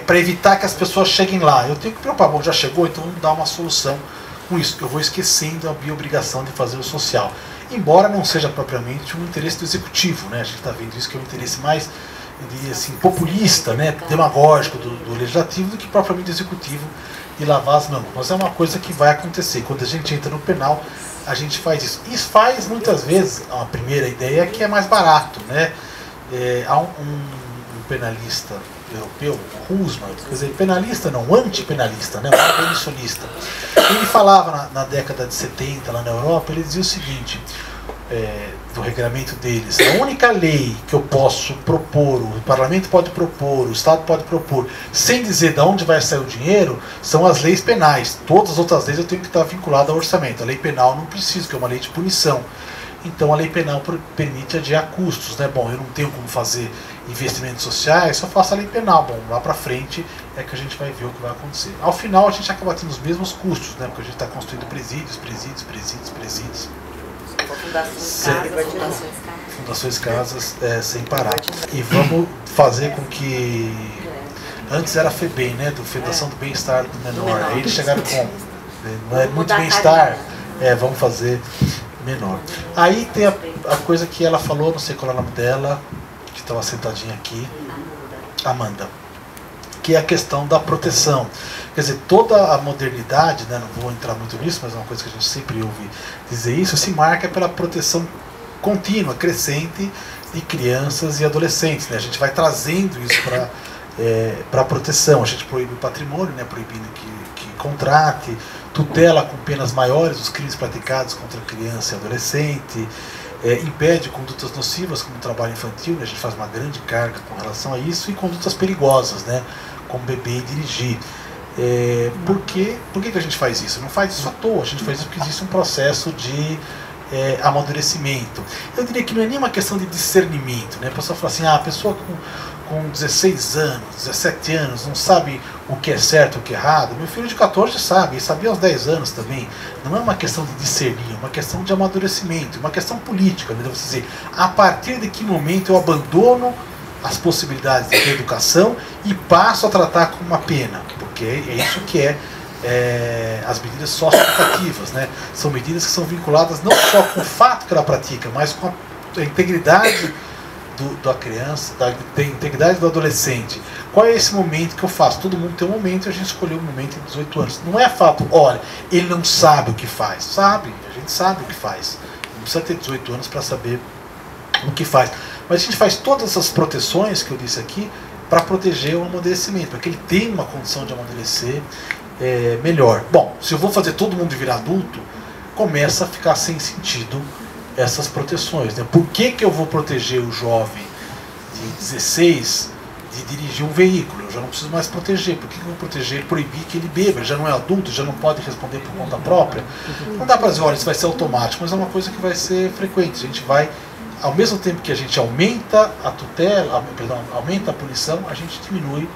para evitar que as pessoas cheguem lá. Eu tenho que me preocupar, bom, já chegou, então vamos dar uma solução com isso. Eu vou esquecendo a minha obrigação de fazer o social. Embora não seja propriamente um interesse do executivo, né? A gente está vendo isso que é um interesse mais, eu diria assim, populista, né? Demagógico do legislativo do que propriamente do executivo, de lavar as mãos. Mas é uma coisa que vai acontecer. Quando a gente entra no penal, a gente faz isso. Isso faz, muitas vezes, a primeira ideia é que é mais barato, né? Há um penalista europeu, Husman, quer dizer, penalista não, antipenalista, né? Um abolicionista. Ele falava na década de 70, lá na Europa, ele dizia o seguinte, do regramento deles, a única lei que eu posso propor, o parlamento pode propor, o Estado pode propor, sem dizer de onde vai sair o dinheiro, são as leis penais. Todas as outras leis eu tenho que estar vinculado ao orçamento. A lei penal não preciso, que é uma lei de punição. Então a lei penal permite adiar custos, né? Bom, eu não tenho como fazer investimentos sociais, só faço a lei penal. Bom, lá para frente é que a gente vai ver o que vai acontecer. Ao final a gente acaba tendo os mesmos custos, né? Porque a gente está construindo presídios. Fundações casas sem parar. E vamos fazer com que... Antes era a FEBEM, né? Do Federação do Bem-Estar do Menor. Aí eles chegaram com... Não é muito bem-estar. Vamos fazer menor. Aí tem a coisa que ela falou, não sei qual é o nome dela, que estava sentadinha aqui, Amanda, que é a questão da proteção. Quer dizer, toda a modernidade, né, não vou entrar muito nisso, mas é uma coisa que a gente sempre ouve dizer isso, se marca pela proteção contínua, crescente de crianças e adolescentes, né? A gente vai trazendo isso para a proteção. A gente proíbe o patrimônio, né, proibindo que contrate, tutela com penas maiores os crimes praticados contra criança e adolescente, impede condutas nocivas como o trabalho infantil, né? A gente faz uma grande carga com relação a isso, e condutas perigosas, né, como beber e dirigir. Por que a gente faz isso? Não faz isso à toa, a gente faz isso porque existe um processo de amadurecimento. Eu diria que não é nem uma questão de discernimento, né? A pessoa fala assim, a pessoa com 16 anos, 17 anos, não sabe o que é certo e o que é errado. Meu filho de 14 sabe, ele sabia aos 10 anos também. Não é uma questão de discernir, é uma questão de amadurecimento, uma questão política, né? Você dizer, a partir de que momento eu abandono as possibilidades de educação e passo a tratar como uma pena, porque é isso que as medidas socioeducativas, né? São medidas que são vinculadas não só com o fato que ela pratica, mas com a integridade da criança, da integridade do adolescente. Qual é esse momento que eu faço? Todo mundo tem um momento e a gente escolheu um momento em 18 anos. Não é fato, olha, ele não sabe o que faz. Sabe, a gente sabe o que faz. Não precisa ter 18 anos para saber o que faz. Mas a gente faz todas essas proteções que eu disse aqui para proteger o amadurecimento, para que ele tenha uma condição de amadurecer melhor. Bom, se eu vou fazer todo mundo virar adulto, começa a ficar sem sentido essas proteções, né? Por que eu vou proteger o jovem de 16 de dirigir um veículo? Eu já não preciso mais proteger. Por que eu vou proteger ele, proibir que ele beba? Ele já não é adulto, já não pode responder por conta própria. Não dá para dizer, olha, isso vai ser automático, mas é uma coisa que vai ser frequente. A gente vai, ao mesmo tempo que a gente aumenta a tutela, aumenta a punição, a gente diminui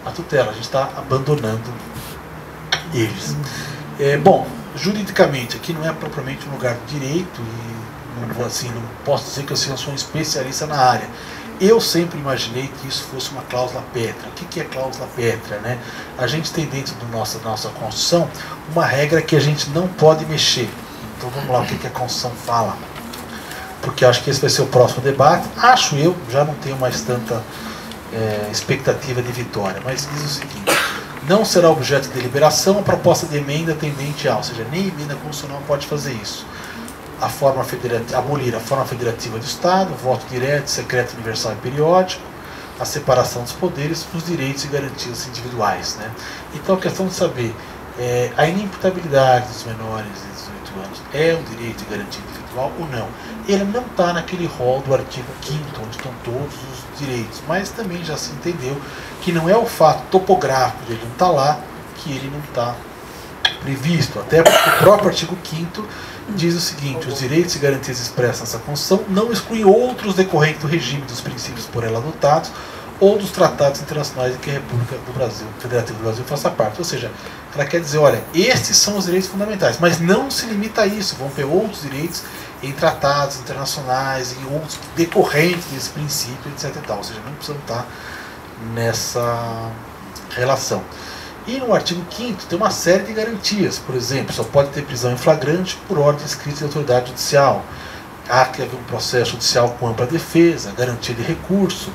a tutela, a gente está abandonando eles. Bom, juridicamente, aqui não é propriamente um lugar de direito, e não posso dizer que eu sou um especialista na área. Eu sempre imaginei que isso fosse uma cláusula pétrea. O que é cláusula pétrea, né? A gente tem dentro da nossa Constituição uma regra que a gente não pode mexer. Então vamos lá, o que a Constituição fala? Porque acho que esse vai ser o próximo debate. Acho eu, já não tenho mais tanta expectativa de vitória, mas diz o seguinte: não será objeto de deliberação a proposta de emenda tendente a, ou seja, nem emenda constitucional pode fazer isso. Abolir a forma federativa do Estado, voto direto, secreto, universal e periódico, a separação dos poderes, os direitos e garantias individuais, né? Então a questão de saber a inimputabilidade dos menores de 18 anos é um direito e garantia individual ou não. Ele não está naquele rol do artigo 5º, onde estão todos os direitos, mas também já se entendeu que não é o fato topográfico de ele não estar lá que ele não está previsto, até porque o próprio artigo 5º diz o seguinte: os direitos e garantias expressas nessa Constituição não excluem outros decorrentes do regime dos princípios por ela adotados ou dos tratados internacionais em que a República do Brasil, Federativa do Brasil, faça parte. Ou seja, ela quer dizer, olha, estes são os direitos fundamentais, mas não se limita a isso, vão ter outros direitos em tratados internacionais, em outros decorrentes desse princípio, etc. E tal. Ou seja, não precisam estar nessa relação. E no artigo 5º tem uma série de garantias. Por exemplo, só pode ter prisão em flagrante por ordem escrita de autoridade judicial. Há que haver um processo judicial com ampla defesa, garantia de recurso,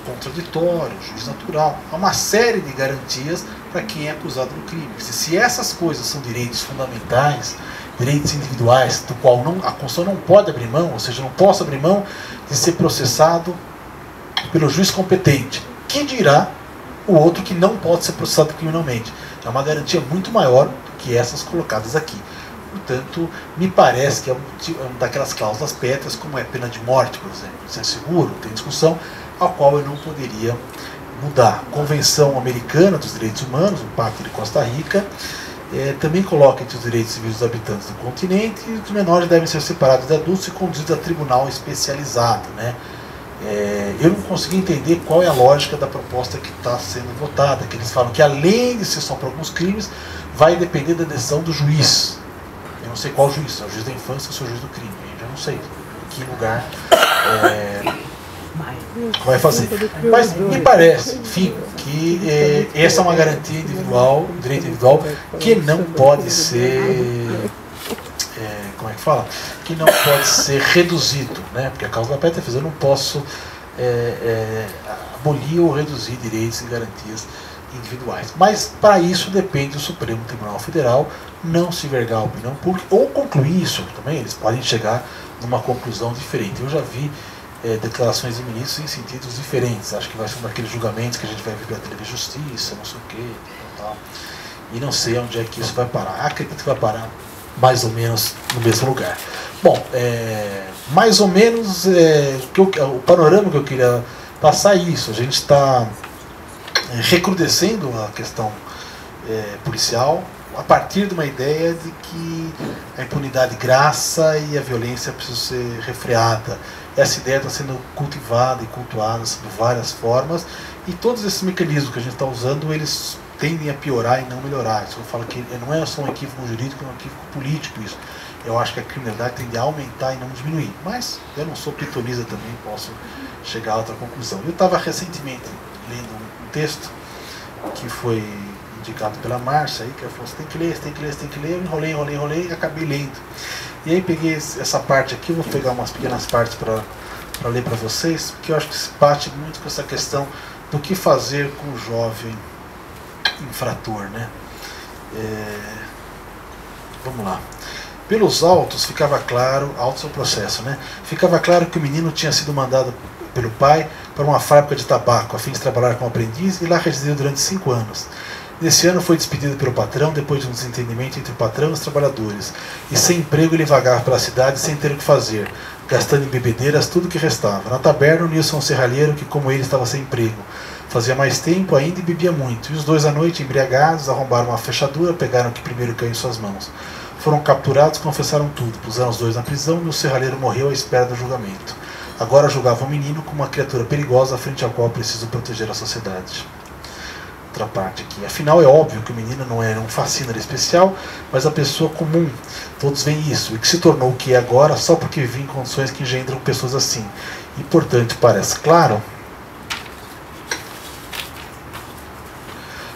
contraditório, juiz natural. Há uma série de garantias para quem é acusado do crime. Se essas coisas são direitos fundamentais, direitos individuais, do qual a Constituição não pode abrir mão, ou seja, não posso abrir mão de ser processado pelo juiz competente, que dirá o outro que não pode ser processado criminalmente. É uma garantia muito maior do que essas colocadas aqui. Portanto, me parece que é uma daquelas cláusulas pétreas, como é pena de morte, por exemplo. Isso é seguro, tem discussão, a qual eu não poderia mudar. Convenção Americana dos Direitos Humanos, o Pacto de Costa Rica, também coloca entre os direitos civis dos habitantes do continente que os menores devem ser separados de adultos e conduzidos a tribunal especializado, né? Eu não consegui entender qual é a lógica da proposta que está sendo votada, que eles falam que além de ser só para alguns crimes, vai depender da decisão do juiz. Eu não sei qual juiz, se é o juiz da infância ou se é o juiz do crime, eu já não sei em que lugar vai fazer. Mas me parece, enfim, que essa é uma garantia individual, um direito individual, que não pode ser... como é que fala? Que não pode ser reduzido, né? Porque a causa da pétrea eu não posso abolir ou reduzir direitos e garantias individuais. Mas para isso depende do Supremo Tribunal Federal não se vergar a opinião pública ou concluir isso também. Eles podem chegar numa conclusão diferente. Eu já vi declarações de ministros em sentidos diferentes. Acho que vai ser um daqueles julgamentos que a gente vai ver pela TV Justiça, não sei o quê, tal. E não sei onde é que isso vai parar. Acredito que vai parar mais ou menos no mesmo lugar. Bom, mais ou menos o panorama que eu queria passar é isso. A gente está recrudescendo a questão policial a partir de uma ideia de que a impunidade graça e a violência precisam ser refreada. Essa ideia está sendo cultivada e cultuada sob várias formas, e todos esses mecanismos que a gente está usando, eles tendem a piorar e não melhorar. Isso eu falo que não é só um equívoco jurídico, é um equívoco político isso. Eu acho que a criminalidade tende a aumentar e não diminuir. Mas eu não sou pitonisa também, posso chegar a outra conclusão. Eu estava recentemente lendo um texto que foi indicado pela Márcia, aí, que ela falou, você tem que ler, você tem que ler, você tem que ler. Eu enrolei e acabei lendo. E aí peguei essa parte aqui, vou pegar umas pequenas partes para ler para vocês, porque eu acho que se bate muito com essa questão do que fazer com o jovem infrator, né? Vamos lá. Pelos autos ficava claro, autos é o processo, né? Ficava claro que o menino tinha sido mandado pelo pai para uma fábrica de tabaco, a fim de trabalhar como aprendiz, e lá residiu durante 5 anos. Nesse ano foi despedido pelo patrão, depois de um desentendimento entre o patrão e os trabalhadores. E sem emprego ele vagava pela cidade sem ter o que fazer, gastando em bebedeiras tudo o que restava. Na taberna, o Nilson serralheiro, que como ele estava sem emprego, fazia mais tempo ainda e bebia muito. E os dois à noite, embriagados, arrombaram uma fechadura, pegaram o que primeiro caiu em suas mãos. Foram capturados, confessaram tudo, puseram os dois na prisão e o serralheiro morreu à espera do julgamento. Agora julgavam o menino como uma criatura perigosa à frente à qual preciso proteger a sociedade. outra parte aqui. Afinal, é óbvio que o menino não é um fascínio especial, mas a pessoa comum. Todos veem isso, e que se tornou o que é agora só porque vive em condições que engendram pessoas assim. E, portanto, parece claro,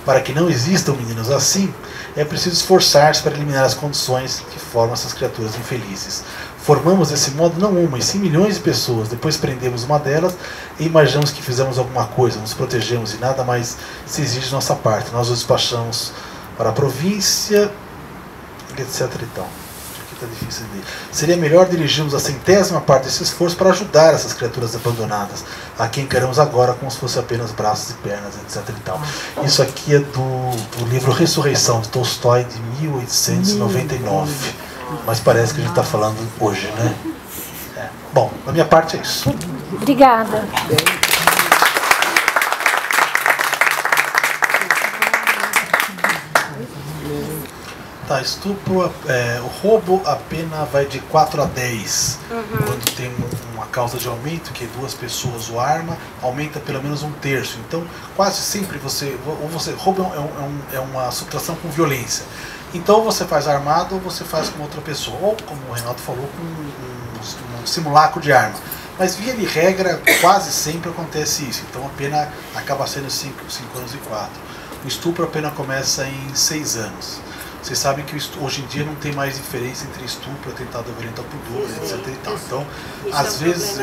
para que não existam meninos assim, é preciso esforçar-se para eliminar as condições que formam essas criaturas infelizes. Formamos desse modo não uma, e sim milhões de pessoas. Depois prendemos uma delas e imaginamos que fizemos alguma coisa, nos protegemos e nada mais se exige de nossa parte. Nós os despachamos para a província, etc. e tal. Aqui está difícil de ler. Seria melhor dirigirmos a 100ª parte desse esforço para ajudar essas criaturas abandonadas, a quem encaramos agora como se fosse apenas braços e pernas, etc. e tal. Isso aqui é do livro Ressurreição, de Tolstói, de 1899. Mas parece que a gente está falando hoje, né? Bom, da minha parte é isso. Obrigada. Tá, estupro, o roubo a pena vai de 4 a 10. Quando tem uma causa de aumento, que é 2 pessoas ou arma, aumenta pelo menos 1/3. Então, quase sempre roubo é uma subtração com violência. Então você faz armado ou você faz com outra pessoa, ou como o Renato falou, com um simulacro de arma. Mas via de regra, quase sempre acontece isso. Então a pena acaba sendo 5 anos e 4. O estupro a pena começa em 6 anos. Vocês sabem que hoje em dia não tem mais diferença entre estupro, atentado violento ao pudor, etc. E tal. Então, às vezes,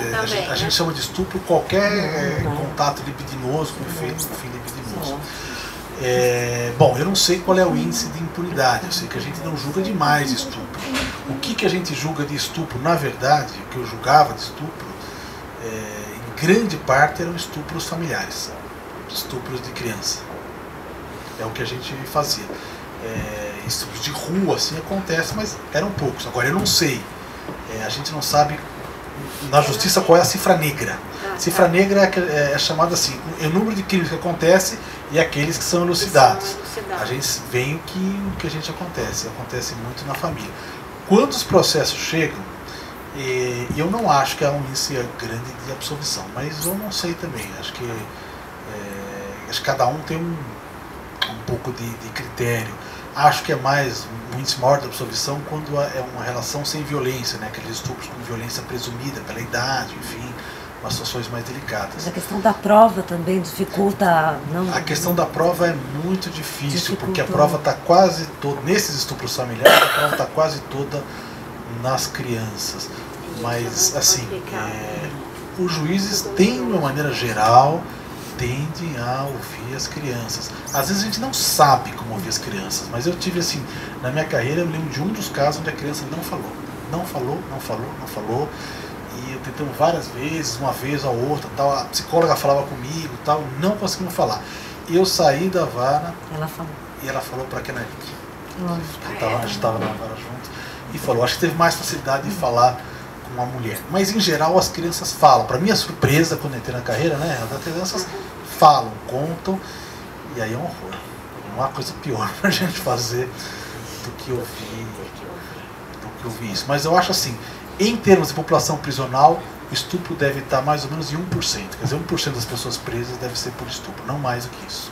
a gente chama de estupro qualquer contato libidinoso com efeito com fim libidinoso. Bom, eu não sei qual é o índice de impunidade, eu sei que a gente não julga demais estupro. O que a gente julga de estupro, na verdade, o que eu julgava de estupro, em grande parte eram estupros familiares, estupros de criança. É o que a gente fazia. Estupros de rua, assim, acontece, mas eram poucos. Agora, eu não sei, a gente não sabe na justiça qual é a cifra negra. Cifra negra é chamada assim, é o número de crimes que acontece e aqueles que são elucidados. A gente vê o que a gente acontece muito na família. Quando os processos chegam, eu não acho que há um índice grande de absolvição, mas eu não sei também. Acho que cada um tem um pouco de critério. Acho que é mais um índice maior de absolvição quando é uma relação sem violência, né? Aqueles estupros com violência presumida pela idade, enfim, umas situações mais delicadas. Mas a questão da prova também dificulta, não? A questão da prova é muito difícil, porque a prova está quase toda, nesses estupros familiares, a prova está quase toda nas crianças. Mas, assim, os juízes têm, de uma maneira geral, tendem a ouvir as crianças. Às vezes a gente não sabe como ouvir as crianças, mas eu tive assim, na minha carreira, eu lembro de um dos casos onde a criança não falou, e eu tentamos várias vezes, uma vez ou outra, tal, a psicóloga falava comigo, tal, não conseguimos falar. Eu saí da vara, e ela falou para a Kenarique, a gente estava na vara junto, e falou, acho que teve mais facilidade de falar com uma mulher. Mas em geral as crianças falam. Para minha surpresa, quando entrei na carreira, né, as crianças falam, contam, e aí é um horror. Não há coisa pior para a gente fazer do que ouvir isso. Mas eu acho assim, em termos de população prisional, o estupro deve estar mais ou menos em 1%. Quer dizer, 1% das pessoas presas deve ser por estupro, não mais do que isso.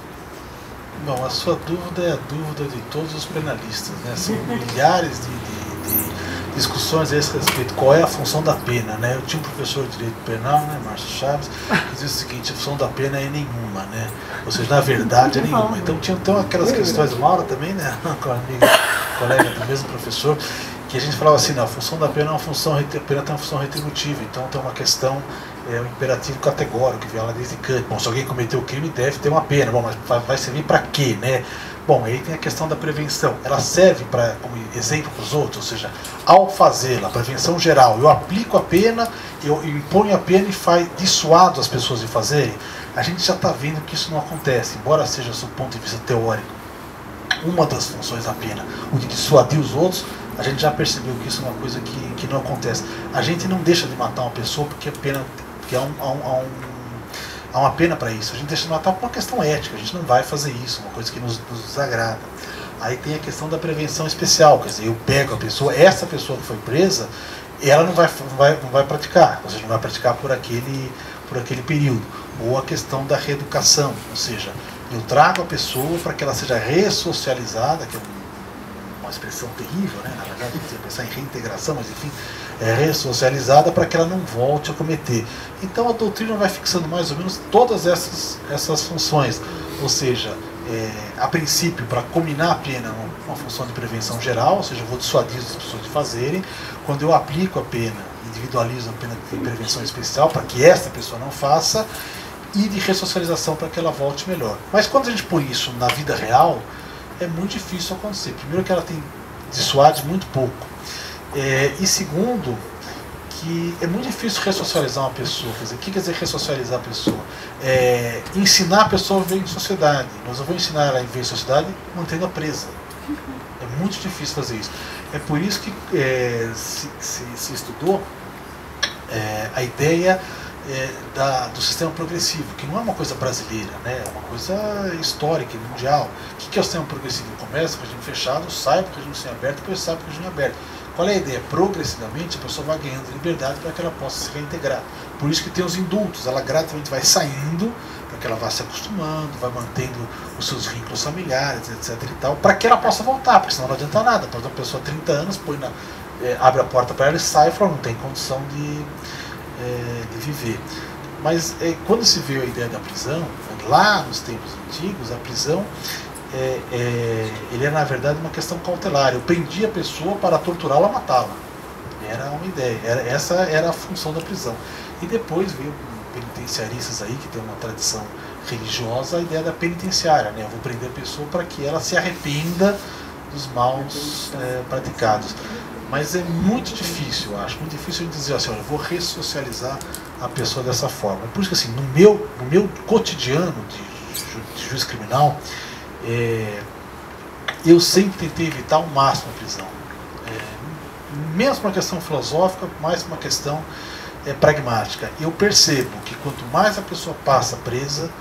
Bom, a sua dúvida é a dúvida de todos os penalistas, né? São milhares de discussões a esse respeito. Qual é a função da pena, né? Eu tinha um professor de direito penal, né, Márcio Chaves, que dizia o seguinte: a função da pena é nenhuma, né? Ou seja, na verdade é nenhuma. Então tinha aquelas questões, Maura também, né, com a amiga, colega do mesmo professor, que a gente falava assim, não, a função da pena é uma função, a pena tem uma função retributiva, então tem uma questão, um imperativo categórico, que vem lá desde Kant. Bom, se alguém cometeu o crime, deve ter uma pena. Bom, mas vai servir para quê, né? Bom, aí tem a questão da prevenção. Ela serve como exemplo para os outros, ou seja, ao fazê-la, a prevenção geral, eu aplico a pena, eu imponho a pena e dissuado as pessoas de fazerem. A gente já está vendo que isso não acontece, embora seja, do ponto de vista teórico, uma das funções da pena, o de dissuadir os outros. A gente já percebeu que isso é uma coisa que não acontece. A gente não deixa de matar uma pessoa porque há uma pena para isso. A gente deixa de matar por uma questão ética. A gente não vai fazer isso, uma coisa que nos desagrada. Aí tem a questão da prevenção especial. Quer dizer, eu pego a pessoa, essa pessoa que foi presa, ela não vai praticar. Ou seja, não vai praticar por aquele período. Ou a questão da reeducação. Ou seja, Eu trago a pessoa para que ela seja ressocializada, que é uma expressão terrível, né? Na verdade, tem que pensar em reintegração, mas enfim, é ressocializada para que ela não volte a cometer. Então a doutrina vai fixando mais ou menos todas essas funções, ou seja, a princípio, para combinar a pena, uma função de prevenção geral, ou seja, eu vou dissuadir as pessoas de fazerem. Quando eu aplico a pena, individualizo a pena de prevenção especial para que esta pessoa não faça, e de ressocialização para que ela volte melhor. Mas quando a gente põe isso na vida real, é muito difícil acontecer. Primeiro que ela tem dissuade muito pouco. E segundo, que é muito difícil ressocializar uma pessoa. Quer dizer, o que quer dizer ressocializar a pessoa? Ensinar a pessoa a viver em sociedade. Mas eu vou ensinar ela a viver em sociedade mantendo-a presa. É muito difícil fazer isso. É por isso que se estudou a ideia do sistema progressivo, que não é uma coisa brasileira, né? É uma coisa histórica, mundial. O que é o sistema progressivo? Começa com o regime fechado, sai para o regime semiaberto, depois sai para o regime aberto. Qual é a ideia? Progressivamente a pessoa vai ganhando liberdade para que ela possa se reintegrar. Por isso que tem os indultos, ela gradativamente vai saindo, para que ela vá se acostumando, vai mantendo os seus vínculos familiares, etc. e tal, para que ela possa voltar, porque senão não adianta nada. Pode uma pessoa 30 anos, abre a porta para ela e sai e fala, não tem condição de viver. Mas quando se veio a ideia da prisão, lá nos tempos antigos, a prisão ele é na verdade uma questão cautelar. Eu prendia a pessoa para torturá-la ou matá-la. Era uma ideia, essa era a função da prisão. E depois veio penitenciaristas aí, que tem uma tradição religiosa, a ideia da penitenciária, né? Eu vou prender a pessoa para que ela se arrependa dos maus praticados. Mas é muito difícil, eu acho, muito difícil a gente dizer assim, olha, eu vou ressocializar a pessoa dessa forma. Por isso que assim, no meu cotidiano de juiz criminal, eu sempre tentei evitar ao máximo a prisão. Menos uma questão filosófica, mais uma questão pragmática. Eu percebo que quanto mais a pessoa passa presa,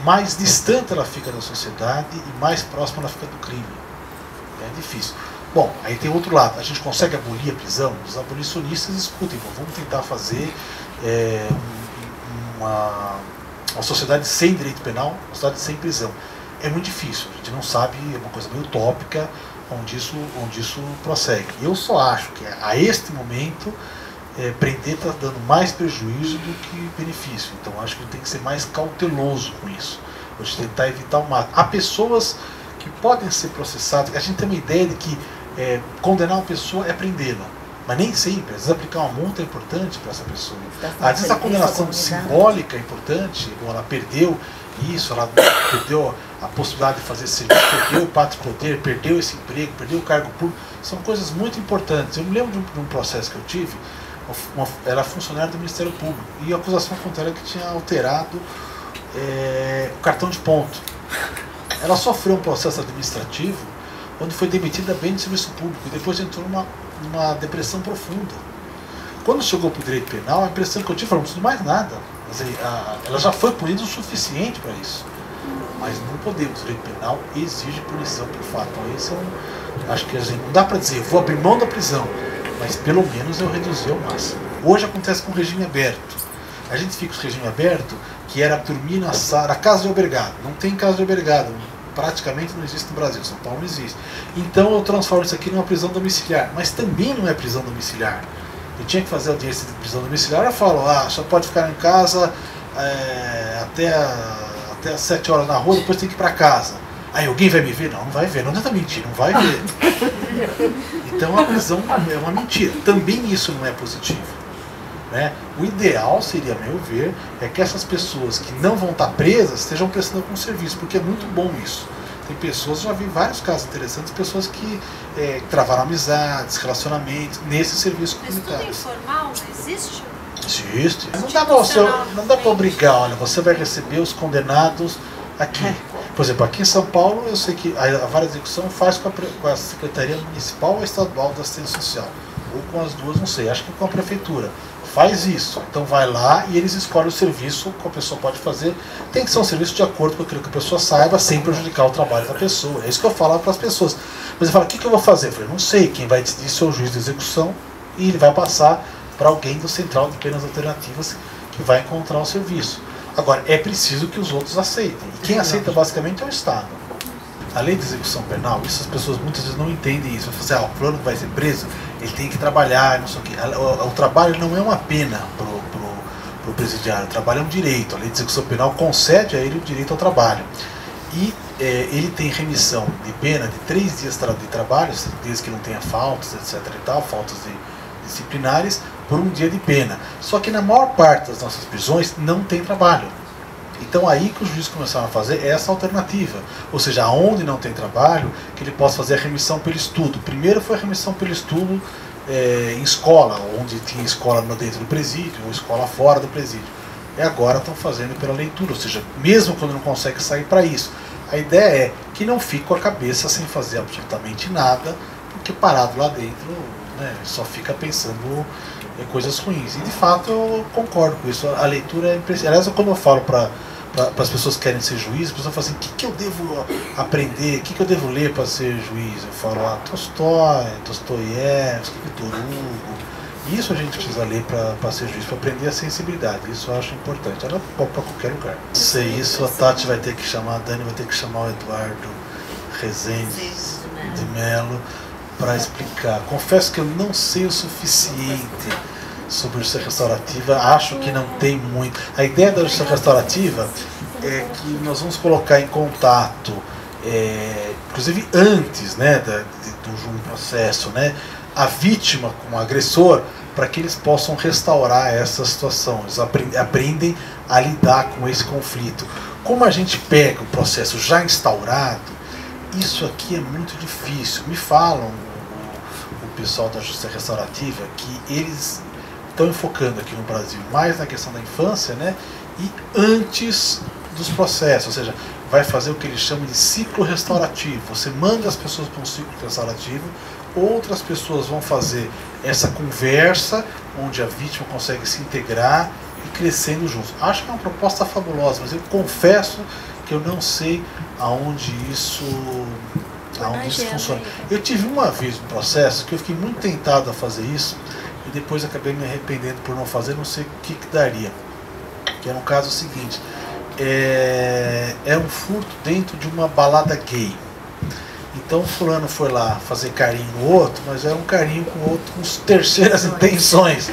mais distante ela fica da sociedade e mais próxima ela fica do crime. É difícil. Bom, aí tem outro lado. A gente consegue abolir a prisão? Os abolicionistas discutem. Vamos tentar fazer uma sociedade sem direito penal, uma sociedade sem prisão. É muito difícil. A gente não sabe, é uma coisa meio utópica onde isso prossegue. Eu só acho que a este momento prender está dando mais prejuízo do que benefício. Então acho que a gente tem que ser mais cauteloso com isso. A gente tentar evitar o máximo. Há pessoas que podem ser processadas. A gente tem uma ideia de que condenar uma pessoa é prendê-la. Mas nem sempre. Às vezes aplicar uma multa é importante para essa pessoa. Às vezes a condenação simbólica é importante. Ou ela perdeu isso, ela perdeu a possibilidade de fazer serviço, perdeu o pátrio poder, perdeu esse emprego, perdeu o cargo público. São coisas muito importantes. Eu me lembro de um processo que eu tive. Era funcionária do Ministério Público. E a acusação contra ela que tinha alterado o cartão de ponto. Ela sofreu um processo administrativo onde foi demitida bem do serviço público e depois entrou numa depressão profunda. Quando chegou para o direito penal, a impressão que eu tive foi: não precisa de mais nada. Ela já foi punida o suficiente para isso. Mas não podemos. O direito penal exige punição por fato. Então, acho que não dá para dizer, vou abrir mão da prisão, mas pelo menos eu reduzi ao máximo. Hoje acontece com o regime aberto. A gente fica com o regime aberto, que era dormir na sala, casa de albergado. Não tem casa de albergado, praticamente não existe no Brasil, São Paulo não existe. Então eu transformo isso aqui numa prisão domiciliar, mas também não é prisão domiciliar. Eu tinha que fazer audiência de prisão domiciliar, eu falo, só pode ficar em casa até às 7 horas na rua, depois tem que ir para casa. Aí alguém vai me ver? Não vai ver, não adianta mentir, não vai ver. Então a prisão é uma mentira, também isso não é positivo. Né? O ideal seria, a meu ver, que essas pessoas que não vão estar presas estejam prestando algum serviço, porque é muito bom isso. Tem pessoas, já vi vários casos interessantes, pessoas que travaram amizades, relacionamentos nesse serviço comunitário. Mas tudo informal não existe? Existe. Não dá para obrigar, olha, você vai receber os condenados aqui. Por exemplo, aqui em São Paulo, eu sei que a vara de execução faz com a Secretaria Municipal ou Estadual da Assistência Social. Ou com as duas, não sei, acho que com a Prefeitura. Faz isso. Então vai lá e eles escolhem o serviço que a pessoa pode fazer. Tem que ser um serviço de acordo com aquilo que a pessoa saiba, sem prejudicar o trabalho da pessoa. É isso que eu falo para as pessoas. Mas eu falo, o que eu vou fazer? Eu falei, não sei, quem vai decidir é o juiz de execução e ele vai passar para alguém do Central de Penas Alternativas que vai encontrar o serviço. Agora, é preciso que os outros aceitem. E quem aceita basicamente é o Estado. A lei de execução penal, isso as pessoas muitas vezes não entendem isso. Vai fazer, o fulano vai ser preso, ele tem que trabalhar, não sei o quê. O trabalho não é uma pena pro presidiário, o trabalho é um direito. A lei de execução penal concede a ele o direito ao trabalho. E ele tem remissão de pena de 3 dias de trabalho, desde que não tenha faltas, etc. e tal, faltas disciplinares, por 1 dia de pena. Só que na maior parte das nossas prisões não tem trabalho. Então aí que os juízes começaram a fazer essa alternativa. Ou seja, onde não tem trabalho, que ele possa fazer a remissão pelo estudo. Primeiro foi a remissão pelo estudo em escola, onde tinha escola dentro do presídio, ou escola fora do presídio. E agora estão fazendo pela leitura, ou seja, mesmo quando não consegue sair para isso. A ideia é que não fique com a cabeça sem fazer absolutamente nada, porque parado lá dentro, né, só fica pensando em coisas ruins. E de fato eu concordo com isso. A leitura é impressionante. Aliás, quando eu falo para as pessoas que querem ser juízes, as pessoas falam assim, o que eu devo aprender, o que eu devo ler para ser juiz? Eu falo, Tolstói, Dostoiévski, Victor Hugo. Isso a gente precisa ler para ser juiz, para aprender a sensibilidade. Isso eu acho importante. Ela pode para qualquer lugar. Se isso, a Tati vai ter que chamar, a Dani vai ter que chamar o Eduardo Rezende de Mello para explicar. Confesso que eu não sei o suficiente sobre justiça restaurativa, acho que não tem muito. A ideia da justiça restaurativa é que nós vamos colocar em contato, inclusive antes, né, do processo, né, a vítima com o agressor, para que eles possam restaurar essa situação. Eles aprendem a lidar com esse conflito. Como a gente pega o processo já instaurado, isso aqui é muito difícil. Me falam o pessoal da justiça restaurativa que eles estão enfocando aqui no Brasil mais na questão da infância, né, e antes dos processos, ou seja, vai fazer o que eles chamam de ciclo restaurativo. Você manda as pessoas para um ciclo restaurativo, outras pessoas vão fazer essa conversa, onde a vítima consegue se integrar e crescendo juntos. Acho que é uma proposta fabulosa, mas eu confesso que eu não sei aonde isso funciona. Eu tive uma vez um processo que eu fiquei muito tentado a fazer isso, e depois acabei me arrependendo por não fazer, não sei o que daria. Que era um caso seguinte, é um furto dentro de uma balada gay. Então o fulano foi lá fazer carinho no outro, mas era um carinho com o outro com terceiras intenções.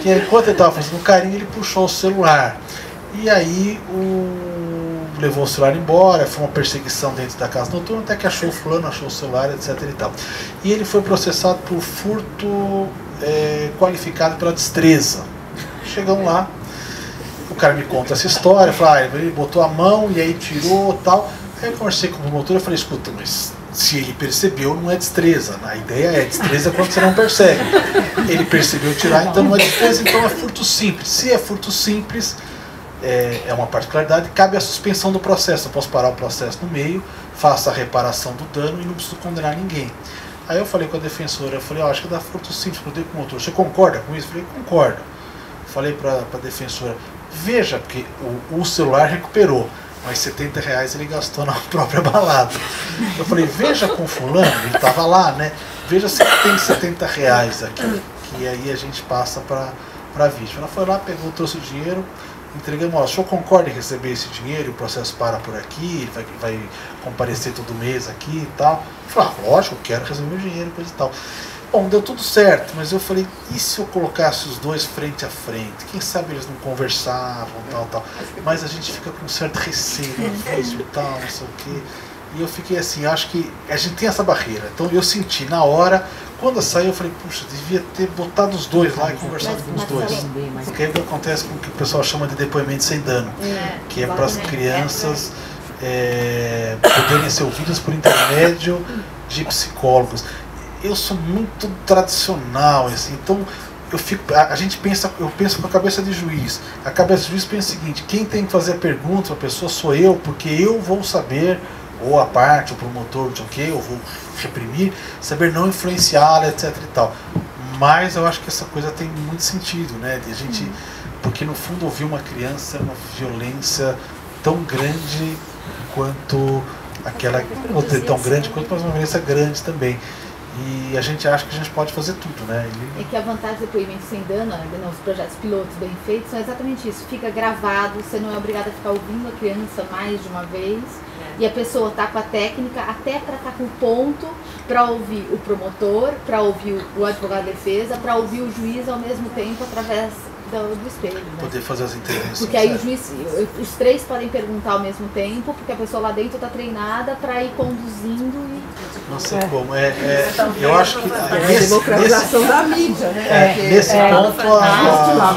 Que enquanto ele estava fazendo carinho, ele puxou o celular. E aí levou o celular embora, foi uma perseguição dentro da casa noturna, até que achou o fulano, achou o celular, etc. e tal. E ele foi processado por furto qualificado pela destreza. Chegamos lá, o cara me conta essa história, fala, ele botou a mão e aí tirou tal. Aí eu conversei com o promotor e falei, escuta, mas se ele percebeu, não é destreza. A ideia é destreza quando você não percebe. Ele percebeu tirar, então não é destreza, então é furto simples. Se é furto simples, é uma particularidade, cabe a suspensão do processo. Eu posso parar o processo no meio, faço a reparação do dano e não preciso condenar ninguém. Aí eu falei com a defensora, eu falei, acho que dá furto simples, perguntei pro promotor, você concorda com isso? Eu falei, concordo. Falei para a defensora, veja, porque o celular recuperou, mas R$70 ele gastou na própria balada. Eu falei, veja com fulano, ele estava lá, né? Veja se tem R$70 aqui, que aí a gente passa para a vítima. Ela foi lá, pegou, trouxe o dinheiro, entregamos, o senhor concorda em receber esse dinheiro, o processo para por aqui, vai comparecer todo mês aqui e tal. Eu falei, lógico, eu quero receber o dinheiro, coisa e tal. Bom, deu tudo certo, mas eu falei, e se eu colocasse os dois frente a frente? Quem sabe eles não conversavam, tal. Mas a gente fica com um certo receio, nervoso e tal, não sei o quê. E eu fiquei assim, acho que a gente tem essa barreira. Então eu senti na hora, quando eu saí, eu falei, puxa, devia ter botado os dois lá e conversado com os dois. Porque aí o que acontece com o que o pessoal chama de depoimento sem dano, que é para as crianças poderem ser ouvidas por intermédio de psicólogos. Eu sou muito tradicional, assim, então eu penso com a cabeça de juiz. A cabeça de juiz pensa o seguinte, quem tem que fazer a pergunta para a pessoa sou eu, porque eu vou saber, ou a parte, o promotor, não sei o quê, eu vou reprimir, saber não influenciá-la, etc e tal. Mas eu acho que essa coisa tem muito sentido, né? De a gente, porque no fundo ouvir uma criança é uma violência tão grande quanto aquela, ou tão grande quanto, mas uma violência grande também. E a gente acha que a gente pode fazer tudo, né? É que a vantagem do depoimento sem dano, nos projetos pilotos bem feitos, são exatamente isso. Fica gravado, você não é obrigado a ficar ouvindo a criança mais de uma vez. E a pessoa está com a técnica até para estar com ponto para ouvir o promotor, para ouvir o advogado de defesa, para ouvir o juiz ao mesmo tempo através do espelho. Né? Poder fazer as intervenções. Porque aí o juiz, os três podem perguntar ao mesmo tempo, porque a pessoa lá dentro está treinada para ir conduzindo e... Não sei como. Eu acho que A democratização da mídia, né? nesse ponto a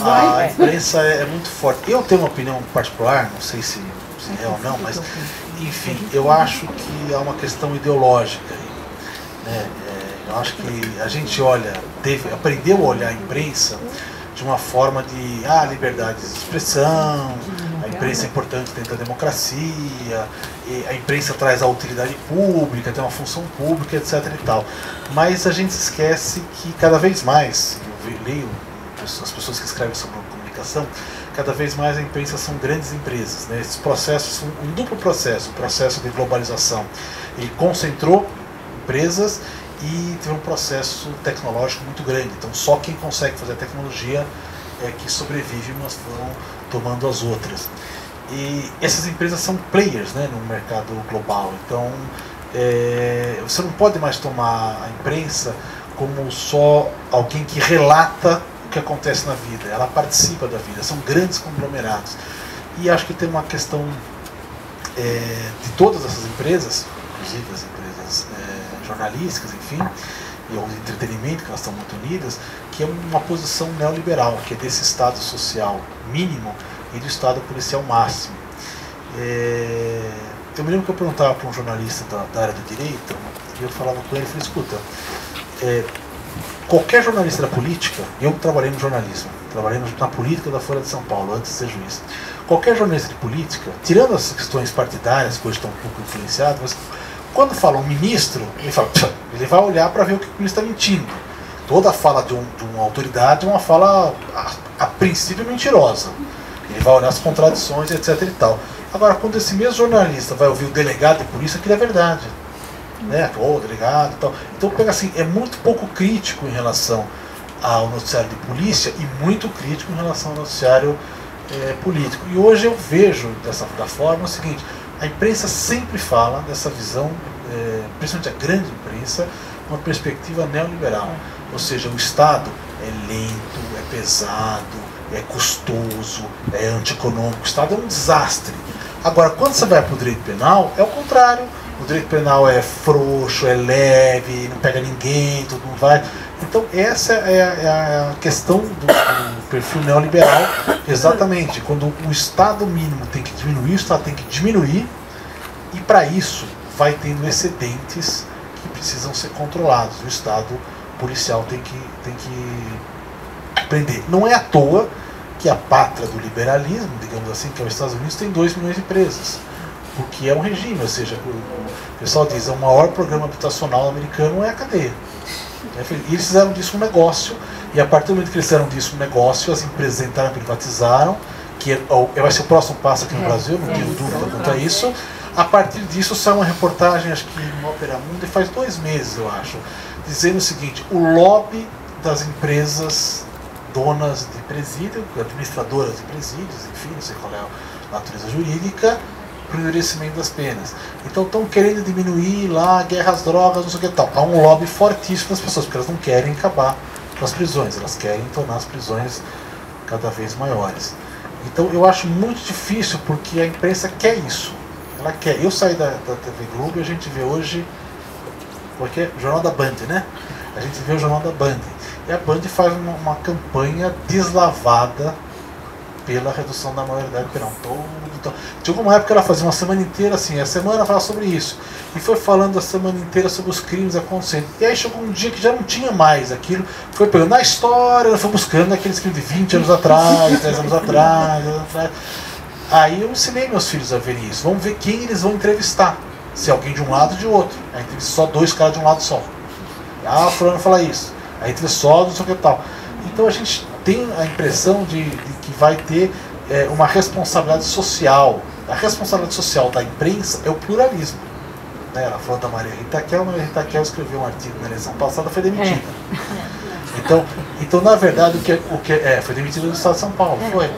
vai. imprensa é muito forte. Eu tenho uma opinião particular, não sei se é ou não, mas enfim, eu acho que há uma questão ideológica aí, né? Eu acho que a gente aprendeu a olhar a imprensa de uma forma de liberdade de expressão, a imprensa é importante dentro da democracia, a imprensa traz a utilidade pública, tem uma função pública, etc. e tal. Mas a gente esquece que cada vez mais, eu leio as pessoas que escrevem sobre comunicação, cada vez mais a imprensa são grandes empresas, né? Esses processos são um duplo processo, o processo de globalização. Ele concentrou empresas e teve um processo tecnológico muito grande. Então só quem consegue fazer a tecnologia é que sobrevive, mas foram tomando as outras. E essas empresas são players, né, no mercado global. Então você não pode mais tomar a imprensa como só alguém que relata o que acontece na vida. Ela participa da vida, são grandes conglomerados. E acho que tem uma questão de todas essas empresas, inclusive as empresas jornalísticas, enfim, e o entretenimento, que elas estão muito unidas, que é uma posição neoliberal, que é desse Estado social mínimo e do Estado policial máximo. Eu me lembro que eu perguntava para um jornalista da área do direito, e eu falava com ele, eu falei, escuta, qualquer jornalista da política, eu trabalhei no jornalismo, trabalhei na política da Folha de São Paulo, antes de ser juiz. Qualquer jornalista de política, tirando as questões partidárias, que hoje estão um pouco influenciadas, mas quando fala um ministro, ele vai olhar para ver o que o ministro está mentindo. Toda fala de uma autoridade é uma fala, a princípio, mentirosa. Ele vai olhar as contradições, etc. e tal. Agora, quando esse mesmo jornalista vai ouvir o delegado de polícia, aquilo é verdade. Né? O delegado e tal. Então, pega assim, é muito pouco crítico em relação ao noticiário de polícia e muito crítico em relação ao noticiário político. E hoje eu vejo da forma o seguinte: a imprensa sempre fala dessa visão, principalmente a grande imprensa, uma perspectiva neoliberal. Ou seja, o Estado é lento, é pesado, é custoso, é antieconômico. O Estado é um desastre. Agora, quando você vai para o direito penal, é o contrário. O direito penal é frouxo, é leve, não pega ninguém, tudo não vai. Então, essa é a questão do perfil neoliberal, exatamente. Quando o Estado mínimo tem que diminuir, o Estado tem que diminuir, e para isso vai tendo excedentes que precisam ser controlados. O Estado policial tem que prender. Não é à toa que a pátria do liberalismo, digamos assim, que é os Estados Unidos, tem 2 milhões de presas. Porque é um regime, ou seja, o pessoal diz, o maior programa habitacional americano é a cadeia. E eles fizeram disso um negócio, e a partir do momento que eles fizeram disso um negócio, as empresas entraram, privatizaram, que vai ser o próximo passo aqui no Brasil, não tenho dúvida quanto a isso. A partir disso saiu uma reportagem, acho que no Opera Mundi, faz 2 meses, eu acho, dizendo o seguinte: o lobby das empresas donas de presídio, administradoras de presídios, enfim, não sei qual é a natureza jurídica, para o endurecimento das penas. Então estão querendo diminuir lá a guerra às drogas, não sei o que tal. Há um lobby fortíssimo das pessoas, porque elas não querem acabar com as prisões, elas querem tornar as prisões cada vez maiores. Então eu acho muito difícil, porque a imprensa quer isso. Ela quer. Eu saí da TV Globo e a gente vê hoje o Jornal da Band, né? A gente vê o Jornal da Band. E a Band faz uma campanha deslavada pela redução da maioridade penal. Tinha uma época que ela fazia uma semana inteira assim, a semana falava sobre isso, e foi falando a semana inteira sobre os crimes acontecendo. E aí chegou um dia que já não tinha mais aquilo, foi pegando na história, ela foi buscando aqueles crimes de 20 anos atrás, 10 anos atrás. Aí eu ensinei meus filhos a verem isso. Vamos ver quem eles vão entrevistar, se alguém de um lado ou de outro. Aí teve só 2 caras de um lado só. Ah, fulano fala isso. Aí teve só não sei o que tal. Então a gente tem a impressão de que vai ter uma responsabilidade social. A responsabilidade social da imprensa é o pluralismo. né? Ela falou da Maria Rita Kel, a Maria Rita Kel escreveu um artigo na eleição passada, foi demitida. Então, na verdade, foi demitida do Estado de São Paulo, foi.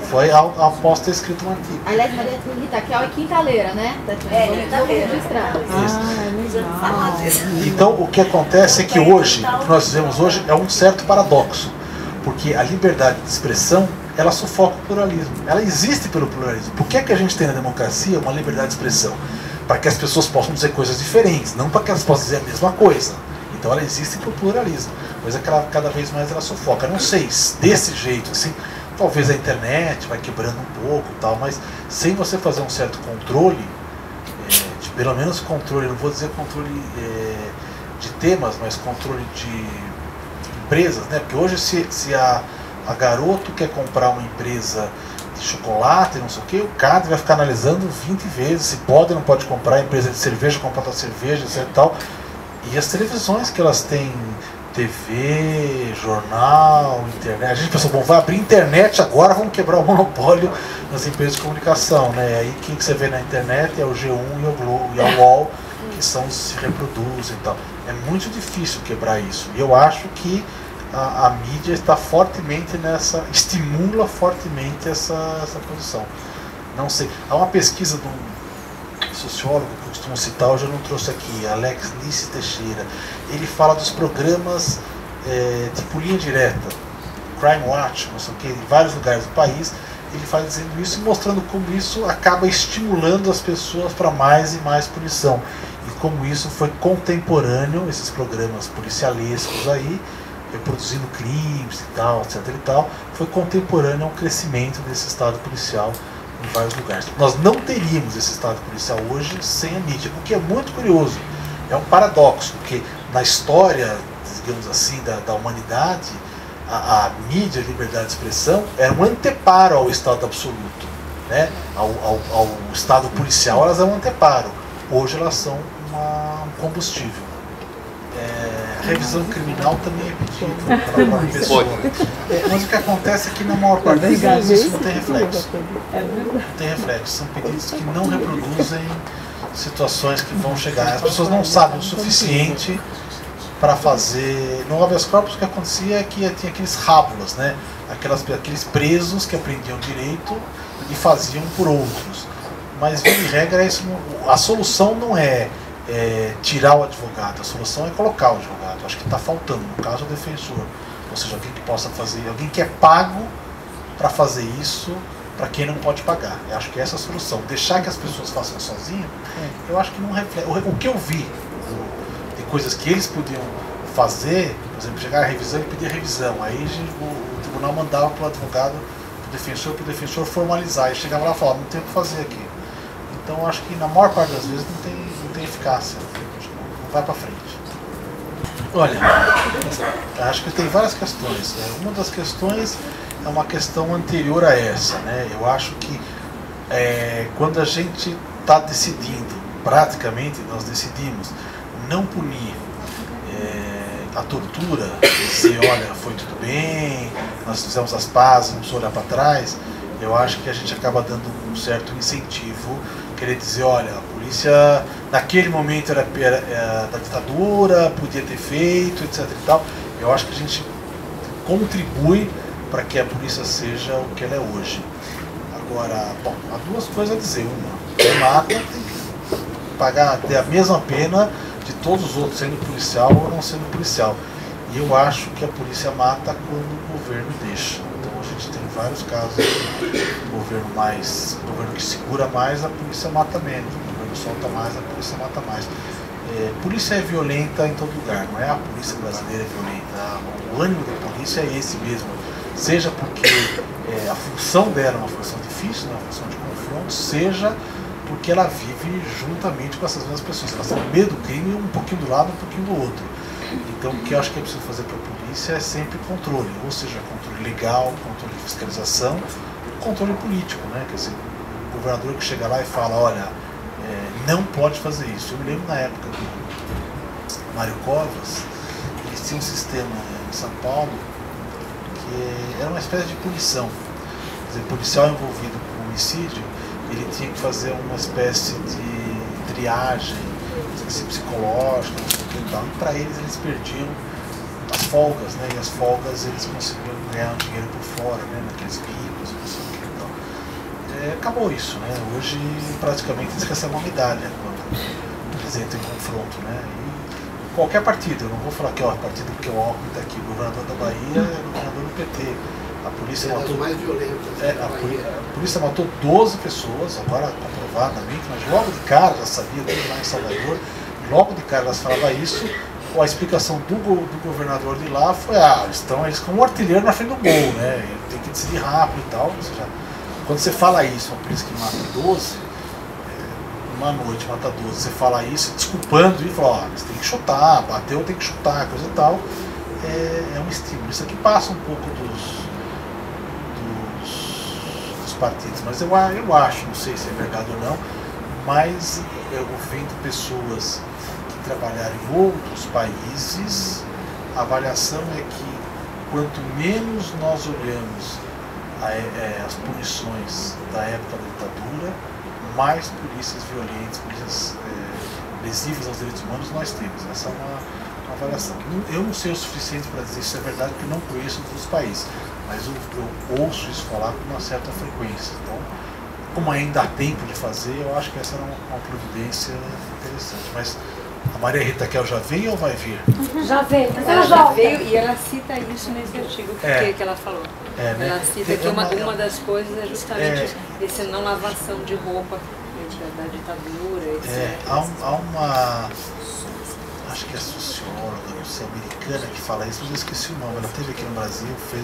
Foi após ter escrito um artigo. Aliás, Maria Rita Kel é quintaleira, né? Quintaleira. Então, o que acontece é que hoje, o que nós vivemos hoje é um certo paradoxo, porque a liberdade de expressão, ela sufoca o pluralismo. Ela existe pelo pluralismo. Por que é que a gente tem na democracia uma liberdade de expressão? Para que as pessoas possam dizer coisas diferentes, não para que elas possam dizer a mesma coisa. Então ela existe pelo pluralismo, coisa que cada vez mais ela sufoca. Não sei, desse jeito, assim, talvez a internet vai quebrando um pouco, tal, mas sem você fazer um certo controle, pelo menos controle, não vou dizer controle de temas, mas controle de empresas, né? Porque hoje se a Garoto quer comprar uma empresa de chocolate, não sei o que, o CAD vai ficar analisando 20 vezes se pode ou não pode comprar, a empresa de cerveja, comprar a cerveja, etc e tal. E as televisões que elas têm TV, jornal, internet. A gente pensou, bom, vai abrir internet agora, vamos quebrar o monopólio nas empresas de comunicação, né? Aí quem que você vê na internet é o G1 e o Globo e a UOL, que são os que se reproduzem e tal. É muito difícil quebrar isso. E eu acho que a mídia está fortemente estimula fortemente essa posição. Não sei. Há uma pesquisa de um sociólogo que eu costumo citar, hoje eu não trouxe aqui, Alex Nice Teixeira. Ele fala dos programas tipo linha direta, Crime Watch, não sei o que, em vários lugares do país. Ele faz dizendo isso e mostrando como isso acaba estimulando as pessoas para mais e mais punição. E como isso foi contemporâneo, esses programas policialescos aí, reproduzindo crimes e tal, etc e tal, foi contemporâneo ao crescimento desse estado policial em vários lugares. Nós não teríamos esse estado policial hoje sem a mídia, o que é muito curioso. É um paradoxo, porque na história, digamos assim, da humanidade, a mídia, a liberdade de expressão, era um anteparo ao estado absoluto, né? Ao estado policial, elas eram um anteparo. Hoje elas são um combustível. Revisão criminal também é pedido para uma pessoa. Mas o que acontece é que na maior parte das vezes isso não tem reflexo. Não tem reflexo. São pedidos que não reproduzem situações que vão chegar. As pessoas não sabem o suficiente para fazer. No habeas corpus o que acontecia é que tinha aqueles rábulas, né? Aqueles presos que aprendiam direito e faziam por outros. Mas, via de regra, a solução não é tirar o advogado, a solução é colocar o advogado. Acho que está faltando, no caso, o defensor. Ou seja, alguém que possa fazer, alguém que é pago para fazer isso para quem não pode pagar. Eu acho que essa é a solução. Deixar que as pessoas façam sozinho, eu acho que não reflete. O que eu vi de coisas que eles podiam fazer, por exemplo, chegar a revisão e pedir revisão. Aí o tribunal mandava para o advogado, para o defensor formalizar. E chegava lá e falava, não tem o que fazer aqui. Então eu acho que na maior parte das vezes não tem eficácia, não vai para frente. Olha, acho que tem várias questões. Uma das questões é uma questão anterior a essa, né? Eu acho que quando a gente está decidindo, praticamente nós decidimos não punir a tortura, dizer, olha, foi tudo bem, nós fizemos as pazes, não precisa olhar para trás, eu acho que a gente acaba dando um certo incentivo, querer dizer, olha, a polícia naquele momento era da ditadura, podia ter feito, etc e tal. Eu acho que a gente contribui para que a polícia seja o que ela é hoje. Agora, bom, há duas coisas a dizer. Uma, quem mata tem que ter a mesma pena de todos os outros, sendo policial ou não sendo policial. E eu acho que a polícia mata quando o governo deixa. Então a gente tem vários casos do governo que segura mais, a polícia mata menos. O governo solta mais, a polícia mata mais. Polícia é violenta em todo lugar, não é a polícia brasileira é violenta. O ânimo da polícia é esse mesmo. Seja porque a função dela é uma função difícil, uma função de confronto, seja porque ela vive juntamente com essas mesmas pessoas. Elas estão no meio do crime, um pouquinho do lado, um pouquinho do outro. Então o que eu acho que é preciso fazer para a polícia é sempre controle, ou seja, controle legal, controle de fiscalização, controle político, né? Quer dizer, o governador que chega lá e fala, olha, não pode fazer isso. Eu me lembro na época do Mário Covas, eles tinham um sistema em São Paulo que era uma espécie de punição. Quer dizer, policial envolvido com homicídio, ele tinha que fazer uma espécie de triagem psicológica, e para eles perdiam as folgas, né? E as folgas eles conseguiam ganhar um dinheiro por fora, né? Naqueles bicos, não sei o que e tal. Acabou isso, né? Hoje praticamente eles recebem uma medalha quando eles entram em confronto, né? E qualquer partido, eu não vou falar que ó, partido porque o Alckmin está aqui, o governador da Bahia é o governador do PT. A polícia matou mais violentas a polícia matou 12 pessoas, agora comprovadamente, mas logo de cara já sabia tudo lá em Salvador, logo de cara elas falavam isso. A explicação do governador de lá foi, eles como um artilheiro na frente do gol, né? Ele tem que decidir rápido e tal. Ou seja, quando você fala isso, uma polícia que mata 12, uma noite mata 12, você fala isso desculpando e fala, você tem que chutar, bateu, tem que chutar, coisa e tal. É um estímulo. Isso aqui passa um pouco dos partidos, mas eu acho, não sei se é verdade ou não, mas eu vendo pessoas que trabalharam em outros países, a avaliação é que quanto menos nós olhamos as punições da época da ditadura, mais polícias violentas, polícias lesivas aos direitos humanos nós temos. Essa é uma avaliação. Eu não sei o suficiente para dizer se é verdade, porque não conheço outros países, mas eu ouço isso falar com uma certa frequência. Então, como ainda há tempo de fazer, eu acho que essa era uma providência interessante. Mas a Maria Rita Kel já veio ou vai vir? Já veio, mas Ela ela já volta. veio e ela cita isso nesse artigo que ela falou. Né? Ela cita que uma das coisas é justamente esse não lavação de roupa da ditadura, etc. Há uma, acho que é socióloga, não sei, americana que fala isso, mas eu esqueci o nome. Ela esteve aqui no Brasil, fez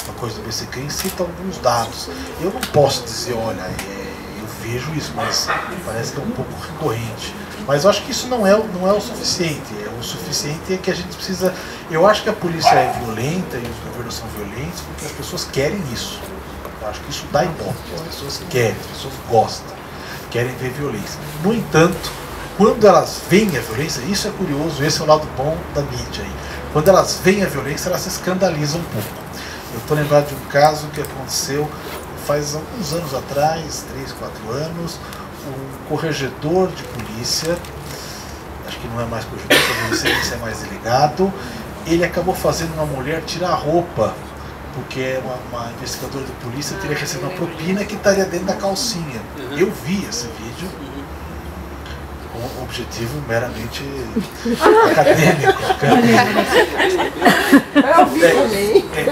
uma coisa do BCQ e cita alguns dados. Eu não posso dizer, olha, eu vejo isso, mas parece que é um pouco recorrente. Mas eu acho que isso não é o suficiente. O suficiente é que a gente precisa... Eu acho que a polícia é violenta e os governos são violentos porque as pessoas querem isso. Eu acho que isso dá ibope. As pessoas querem, as pessoas gostam, querem ver violência. No entanto, quando elas veem a violência, isso é curioso, esse é o lado bom da mídia aí. Quando elas veem a violência, elas se escandalizam um pouco. Eu estou lembrado de um caso que aconteceu faz alguns anos atrás, 3, 4 anos, um corregedor de polícia, acho que não é mais corregedor, não sei se é mais delegado, ele acabou fazendo uma mulher tirar a roupa, porque uma investigadora de polícia teria recebido uma propina que estaria dentro da calcinha. Eu vi esse vídeo com um objetivo meramente acadêmico.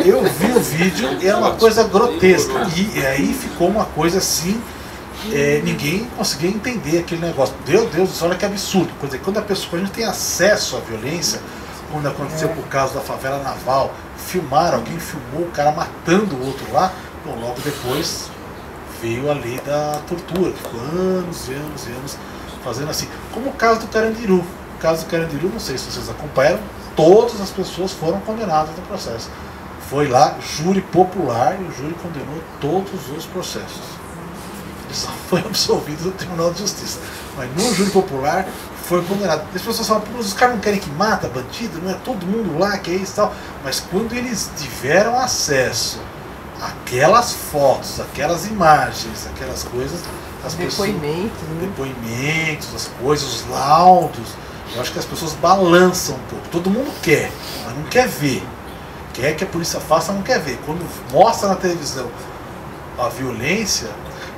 Eu vi o vídeo e era uma coisa grotesca. E aí ficou uma coisa assim, ninguém conseguia entender aquele negócio. Meu Deus do céu, olha que absurdo. Quer dizer, quando a gente tem acesso à violência, quando aconteceu por causa da favela naval, alguém filmou o cara matando o outro lá, bom, logo depois veio a lei da tortura, que ficou anos e anos e anos fazendo assim. Como o caso do Carandiru. O caso do Carandiru, não sei se vocês acompanharam, todas as pessoas foram condenadas no processo. Foi lá, júri popular, e o júri condenou todos os processos. Ele só foi absolvido do Tribunal de Justiça. Mas no júri popular foi condenado. As pessoas falam, os caras não querem que mata bandido, não é todo mundo lá que é isso e tal. Mas quando eles tiveram acesso àquelas fotos, aquelas imagens, aquelas coisas, as depoimentos, depoimentos, as coisas, os laudos, eu acho que as pessoas balançam um pouco. Todo mundo quer, mas não quer ver. Quer que a polícia faça, não quer ver. Quando mostra na televisão a violência,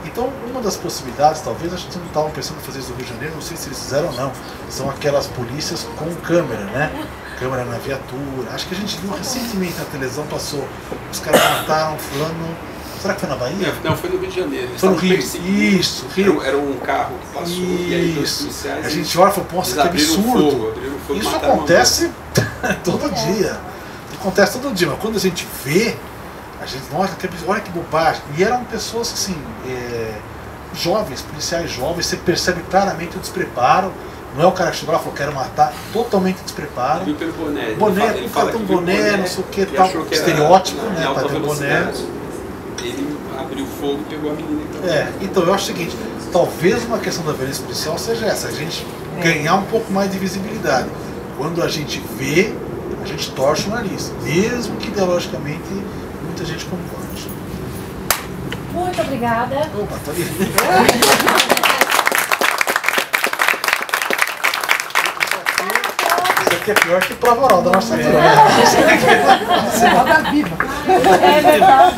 então uma das possibilidades, talvez a gente não estava pensando em fazer isso no Rio de Janeiro, não sei se eles fizeram ou não, são aquelas polícias com câmera, né? Câmera na viatura. Acho que a gente viu recentemente na televisão, passou, os caras mataram fulano. Será que foi na Bahia? Não, foi no Rio de Janeiro. Foi no Rio. Isso, Rio. Era um carro que passou e aí dois policiais. A gente olha e fala, nossa, que absurdo. Fogo, isso acontece todo dia. Acontece todo dia, mas quando a gente vê, a gente, nossa, olha que bobagem. E eram pessoas assim, jovens, policiais jovens, você percebe claramente o despreparo. Não é o cara que chegou lá e falou, quero matar, totalmente despreparo. Viu pelo boné. Boné, o cara tem um boné, não sei o que, tal, estereótipo, né, para ter boné. Ele abriu fogo e pegou a menina. Então eu acho o seguinte, talvez uma questão da violência policial seja essa, a gente ganhar um pouco mais de visibilidade. Quando a gente vê, a gente torce o nariz, mesmo que ideologicamente muita gente concorde. Muito obrigada. Opa, tô ali. Isso aqui é pior que prova oral da nossa turma. Roda viva. É verdade.